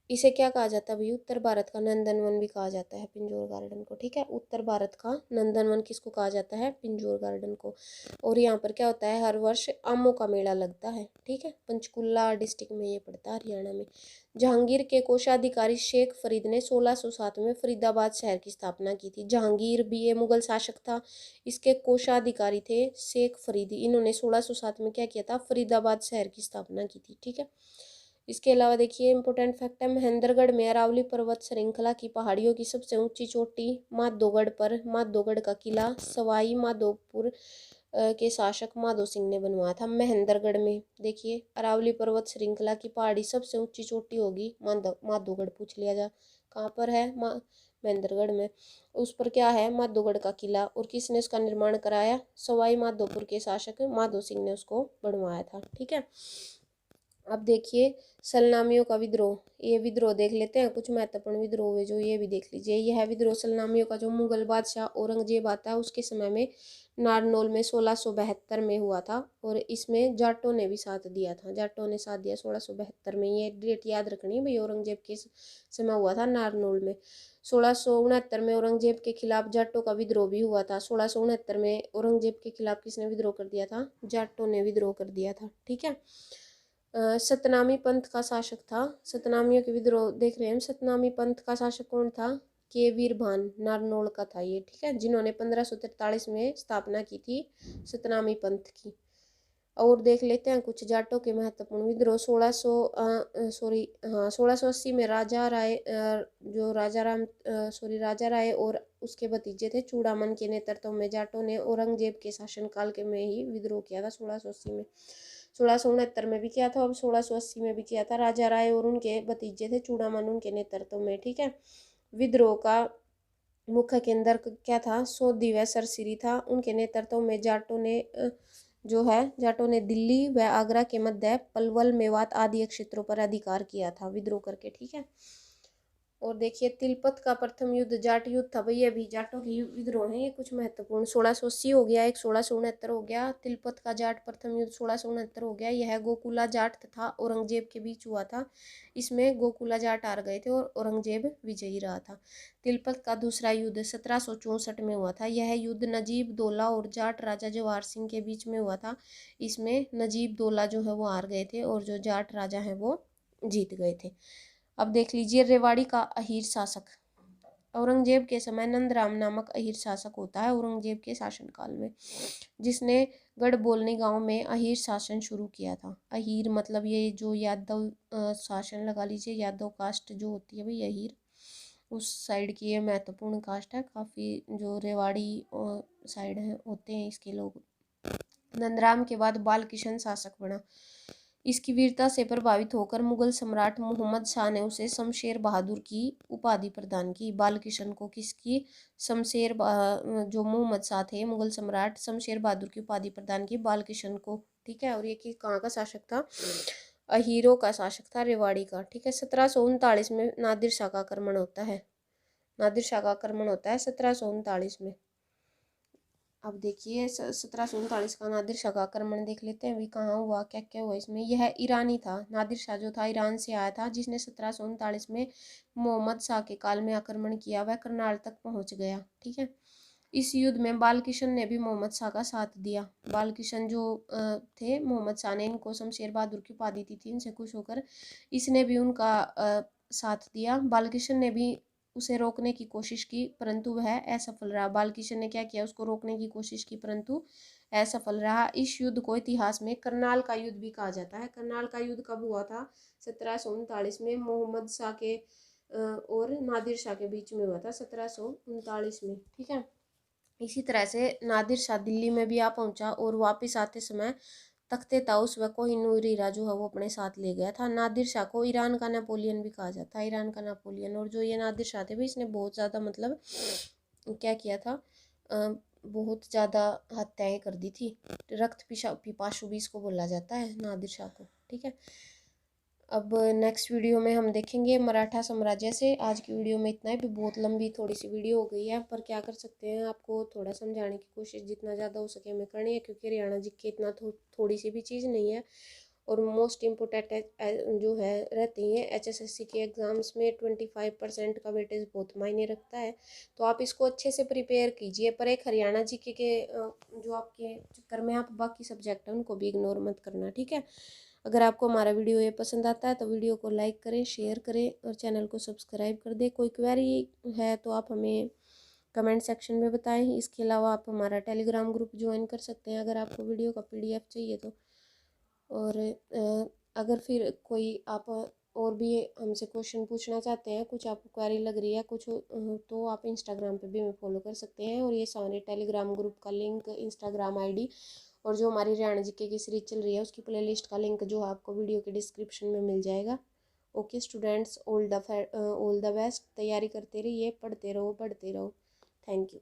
इसे क्या कहा जाता है भाई? उत्तर भारत का नंदनवन भी कहा जाता है पिंजौर गार्डन को। ठीक है, उत्तर भारत का नंदनवन किसको कहा जाता है? पिंजौर गार्डन को। और यहाँ पर क्या होता है? हर वर्ष आमों का मेला लगता है। ठीक है, पंचकुला डिस्ट्रिक्ट में ये पड़ता है, हरियाणा में। जहांगीर के कोषाधिकारी शेख फरीद ने 1607 में फरीदाबाद शहर की स्थापना की थी। जहांगीर भी ये मुगल शासक था, इसके कोषाधिकारी थे शेख फरीद। इन्होंने 1607 में क्या किया था? फरीदाबाद शहर की स्थापना की थी। ठीक है, इसके अलावा देखिए इंपॉर्टेंट फैक्ट है, महेंद्रगढ़ में अरावली पर्वत श्रृंखला की पहाड़ियों की सबसे ऊंची चोटी माधोगढ़ पर माधोगढ़ का किला सवाई माधोपुर के शासक माधो सिंह ने बनवाया था। महेंद्रगढ़ में देखिए अरावली पर्वत श्रृंखला की पहाड़ी सबसे ऊंची चोटी होगी माधोगढ़, पूछ लिया जा कहाँ पर है? महेंद्रगढ़ में। उस पर क्या है? माधोगढ़ का किला। और किसने उसका निर्माण कराया? सवाई माधोपुर के शासक माधो सिंह ने उसको बनवाया था। ठीक है, अब देखिए सलनामियों का विद्रोह, ये विद्रोह देख लेते हैं, कुछ महत्वपूर्ण विद्रोह हुए जो, ये भी देख लीजिए। यह विद्रोह सलनामियों का जो मुगल बादशाह औरंगजेब आता है उसके समय में नारनौल में 1672 में हुआ था। और इसमें जाटों ने भी साथ दिया था, जाटों ने साथ दिया 1672 में। ये डेट याद रखनी है भाई, औरंगजेब के समय हुआ था नारनौल में। 1669 में औरंगजेब के खिलाफ जाटों का विद्रोह भी हुआ था। 1669 में औरंगजेब के खिलाफ किसने विद्रोह कर दिया था? जाटों ने विद्रोह कर दिया था। ठीक है, सतनामी पंथ का शासक था। सतनामियों के विद्रोह देख रहे हैं। सतनामी पंथ का शासक कौन था? के वीरभान नारनौल का था ये। ठीक है, जिन्होंने 1543 में स्थापना की थी सतनामी पंथ की। और देख लेते हैं कुछ जाटों के महत्वपूर्ण विद्रोह। 1680 में राजा राय राजा राय और उसके भतीजे थे चूड़ामन के नेतृत्व में जाटों ने औरंगजेब के शासनकाल के में ही विद्रोह किया था 1680 में। 1669 में भी किया था और 1680 में भी किया था। राजा राय और उनके भतीजे थे चूड़ामन उनके नेतृत्व में। ठीक है, विद्रोह का मुख्य केंद्र क्या था? सोधी व सरसिरी था। उनके नेतृत्व में जाटों ने दिल्ली व आगरा के मध्य पलवल मेवात आदि क्षेत्रों पर अधिकार किया था विद्रोह करके। ठीक है, और देखिए तिलपत का प्रथम युद्ध जाट युद्ध था भाई, अभी जाटों के विद्रोह हैं ये कुछ महत्वपूर्ण। 1680 हो गया, एक 1669 हो गया। तिलपत का जाट प्रथम युद्ध 1669 हो गया। यह गोकुला जाट तथा औरंगजेब के बीच हुआ था। इसमें गोकुला जाट हार गए थे और औरंगजेब विजयी रहा था। तिलपत का दूसरा युद्ध 1764 में हुआ था। यह युद्ध नजीब दौला और जाट राजा जवाहर सिंह के बीच में हुआ था। इसमें नजीब दौला जो है वो हार गए थे और जो जाट राजा हैं वो जीत गए थे। अब देख लीजिए रेवाड़ी का अहीर शासक। औरंगजेब के समय नंदराम नामक अहीर शासक होता है औरंगजेब के शासनकाल में, जिसने गढ़बोलनी गांव में अहीर शासन शुरू किया था। अहीर मतलब ये जो यादव शासन लगा लीजिए, यादव कास्ट जो होती है भाई अहीर, उस साइड की ये महत्वपूर्ण कास्ट है काफ़ी, जो रेवाड़ी साइड है होते हैं इसके लोग। नंदराम के बाद बाल किशन शासक बना। इसकी वीरता से प्रभावित होकर मुगल सम्राट मोहम्मद शाह ने उसे शमशेर बहादुर की उपाधि प्रदान की। बाल किशन को किसकी? जो मोहम्मद शाह थे मुगल सम्राट, शमशेर बहादुर की उपाधि प्रदान की बाल किशन को। ठीक है, और ये कहाँ का शासक था? अहीरों का शासक था, रेवाड़ी का। ठीक है, 1739 में नादिर शाह का आक्रमण होता है। नादिर शाह का आक्रमण होता है 1739 में। अब देखिए 1739 का नादिर शाह का आक्रमण देख लेते हैं, अभी कहाँ हुआ, क्या क्या हुआ इसमें। यह ईरानी था, नादिर शाह जो था ईरान से आया था, जिसने 1739 में मोहम्मद शाह के काल में आक्रमण किया। वह करनाल तक पहुंच गया। ठीक है, इस युद्ध में बाल किशन ने भी मोहम्मद शाह का साथ दिया। बाल किशन जो थे, मोहम्मद शाह ने इनको शमशेर बहादुर की उपाधि दी थी, इनसे खुश होकर इसने भी उनका साथ दिया। बाल किशन ने भी उसे रोकने की कोशिश की परंतु वह असफल रहा। बाल किशन ने क्या किया? उसको रोकने की कोशिश की परंतु असफल रहा। इस युद्ध को इतिहास में करनाल का युद्ध भी कहा जाता है। करनाल का युद्ध कब हुआ था? 1739 में मोहम्मद शाह के और नादिर शाह के बीच में हुआ था, 1739 में। ठीक है, इसी तरह से नादिर शाह दिल्ली में भी आ पहुंचा और वापस आते समय तख्ते ताउस व कोहिनूर हीरा जो है वो अपने साथ ले गया था। नादिर शाह को ईरान का नेपोलियन भी कहा जाता है, ईरान का नेपोलियन। और जो ये नादिर शाह थे भी, इसने बहुत ज़्यादा मतलब क्या किया था, बहुत ज़्यादा हत्याएं कर दी थी। रक्त पिपासु भी इसको बोला जाता है नादिर शाह को। ठीक है, अब नेक्स्ट वीडियो में हम देखेंगे मराठा साम्राज्य से। आज की वीडियो में इतना ही, भी बहुत लंबी थोड़ी सी वीडियो हो गई है, पर क्या कर सकते हैं, आपको थोड़ा समझाने की कोशिश जितना ज़्यादा हो सके हमें करनी है, क्योंकि हरियाणा जी के इतना थोड़ी सी भी चीज़ नहीं है। और मोस्ट इम्पोर्टेंट जो है रहती हैं HSSC के एग्ज़ाम्स में 25% का वेटेज बहुत मायने रखता है, तो आप इसको अच्छे से प्रिपेयर कीजिए। पर एक हरियाणा जी के जो आपके चक्कर में आप बाकी सब्जेक्ट हैं उनको भी इग्नोर मत करना। ठीक है, अगर आपको हमारा वीडियो ये पसंद आता है तो वीडियो को लाइक करें, शेयर करें और चैनल को सब्सक्राइब कर दें। कोई क्वेरी है तो आप हमें कमेंट सेक्शन में बताएं। इसके अलावा आप हमारा टेलीग्राम ग्रुप ज्वाइन कर सकते हैं अगर आपको वीडियो का PDF चाहिए तो। और अगर फिर कोई आप और भी हमसे क्वेश्चन पूछना चाहते हैं, कुछ आपको क्वेरी लग रही है कुछ, तो आप इंस्टाग्राम पे भी हमें फॉलो कर सकते हैं। और ये सारे टेलीग्राम ग्रुप का लिंक, इंस्टाग्राम ID और जो हमारी हरियाणा जीके की सीरीज चल रही है उसकी प्लेलिस्ट का लिंक जो है आपको वीडियो के डिस्क्रिप्शन में मिल जाएगा। Okay students, all the best. तैयारी करते रहिए, पढ़ते रहो, बढ़ते रहो। Thank you.